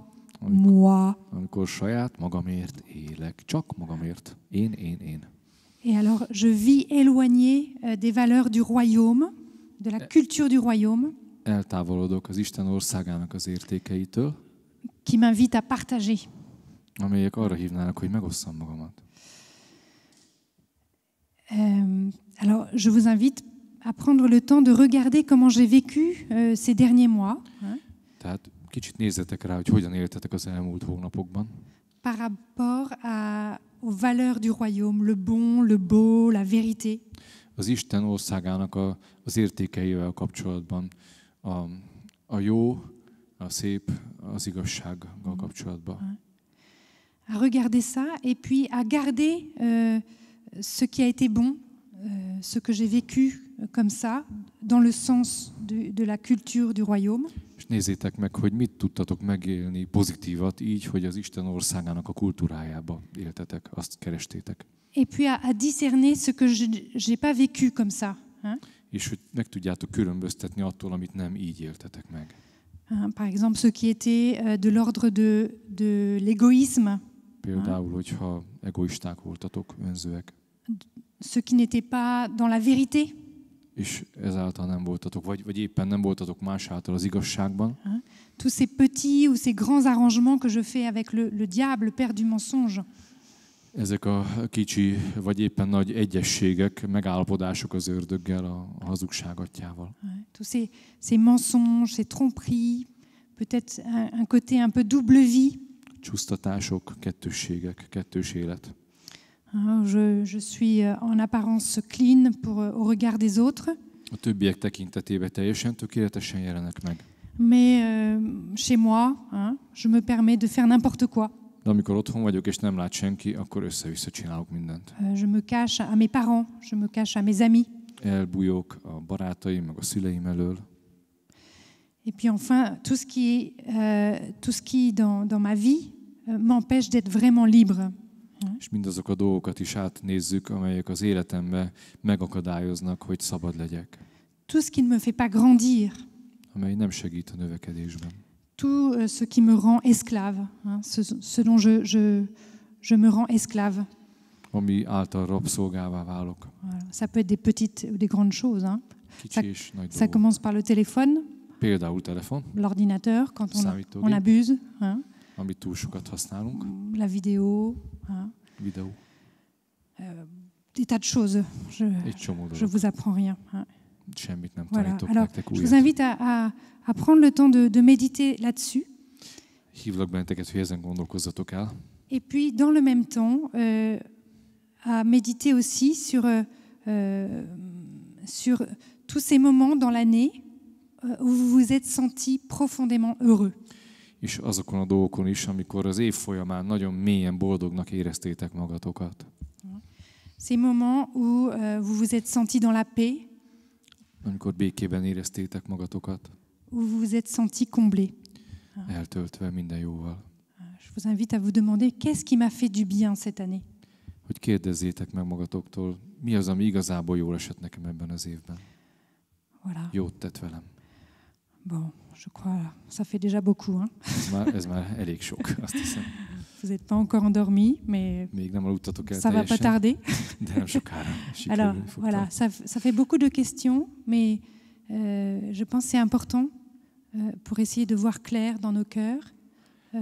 Moi. Amikor saját magamért élek, csak magamért. Én. Et alors, je vis éloigné des valeurs du royaume, de la culture du royaume, Eltávolodok az Isten országának az értékeitől, qui m'invite à partager. amelyek arra hívnának, hogy megosszam magamat. Alors, je vous invite à prendre le temps de regarder comment j'ai vécu ces derniers mois, hein, Tehát kicsit nézzetek rá, hogy hogyan éltetek az elmúlt hónapokban, par rapport aux valeurs du royaume, le bon, le beau, la vérité. az Isten országának az értékeivel kapcsolatban, a jó, a szép, az igazsággal kapcsolatban. À regarder ça et puis à garder ce qui a été bon, ce que j'ai vécu comme ça, dans le sens de la culture du royaume. És nézzétek meg, hogy mit tudtatok megélni pozitívat így, hogy az Isten országának a kultúrájába éltetek, azt kerestétek. Et puis à discerner ce que je n'ai pas vécu comme ça. Hein? És hogy meg tudjátok különböztetni attól, amit nem így éltetek meg. Par exemple, ce qui était de l'ordre de l'égoïsme, Például, hogyha egoisták voltatok, önzőek, ce qui n'était pas dans la vérité. és ezáltal nem voltatok, vagy éppen nem voltatok más által az igazságban. Tous ces petits ou ces grands arrangements que je fais avec le diable, le père du mensonge. Ezek a kicsi, vagy éppen nagy egyességek, megállapodások az ördöggel, a hazugság atyával. Tous ces mensonges, ces tromperies, peut-être un côté un peu double vie. Csúsztatások, kettősségek, kettős élet. Je suis en apparence clean au regard des autres. A többiek tekintetében teljesen tökéletesen jelenek meg. Mais chez moi, je me permets de faire n'importe quoi. De amikor otthon vagyok, és nem lát senki, akkor össze-vissza csinálok mindent. Je me cache à mes parents, je me cache à mes amis. Elbújok a barátaim, meg a szüleim elől. Et puis enfin, tout ce qui dans ma vie m'empêche d'être vraiment libre. És mindazok a dolgokat is átnézzük, amelyek az életemben megakadályoznak, hogy szabad legyek. Tout ce qui ne me fait pas grandir. Amely nem segít a növekedésben. Tout ce qui me rend esclave, ce dont je me rends esclave. Ami által rabszolgává válok. Voilà. Ça peut être des petites ou des grandes choses. Hein. Kicsi és nagy Ça dolgok. commence par le téléphone, Például telefon, l'ordinateur, quand Számítógép. on abuse, hein, amit túl sokat használunk, la vidéo, hein, videó, des tas de choses. egy csomó Je dolog. vous apprends rien. Hein. Semmit nem Voilà. tanítok Alors, nektek je vous újat. invite à prendre le temps de méditer là-dessus. Hívlak benneteket, hogy ezen gondolkozzatok el. Et puis, dans le même temps, à méditer aussi sur tous ces moments dans l'année où vous vous êtes senti profondément heureux. És azokon a dolgokon is, amikor az év folyamán nagyon mélyen boldognak éreztétek magatokat. Ces moments où vous vous êtes senti dans la paix, Amikor békében éreztétek magatokat, où vous vous êtes senti comblé. eltöltve minden jóval. Je vous invite à vous demander qu'est-ce qui m'a fait du bien cette année. Hogy kérdezzétek meg magatoktól, mi az, ami igazából jól esett nekem ebben az évben. Voilà. Jót tett velem. Bon, je crois, ça fait déjà beaucoup. Hein? Ez már elég sok, azt hiszem. Vous n'êtes pas encore endormi, mais Még nem aludtatok el ça va pas teljesen, tarder. de nem sokára Alors, sikerülni fog. voilà, ça fait beaucoup de questions, mais je pense que c'est important pour essayer de voir clair dans nos cœurs.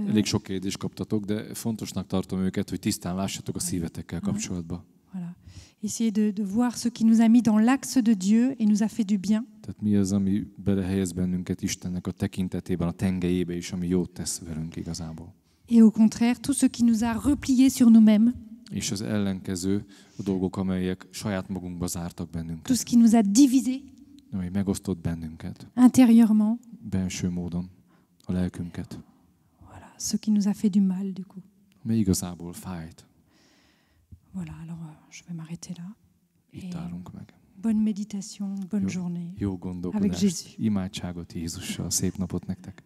Elég sok kérdést kaptatok, de fontosnak tartom őket, hogy tisztán lássatok a szívetekkel kapcsolatban. Voilà. Essayer de voir ce qui nous a mis dans l'axe de Dieu et nous a fait du bien. Tehát mi az, ami belehelyez bennünket Istennek a tekintetében, a tengelyébe is, ami jót tesz velünk igazából. Et au contraire, tout ce qui nous a repliés sur nous-mêmes, És az ellenkező a dolgok, amelyek saját magunkba zártak bennünket, tout ce qui nous a divisés ami megosztott bennünket, intérieurement, belső módon, a lelkünket, voilà, ce qui nous a fait du mal du coup. ami igazából fájt. Voilà, alors je vais m'arrêter là. Itt állunk meg. Bonne méditation, bonne journée Jó avec gondolkodást, Jésus. imádságot Jézussal, szép napot nektek!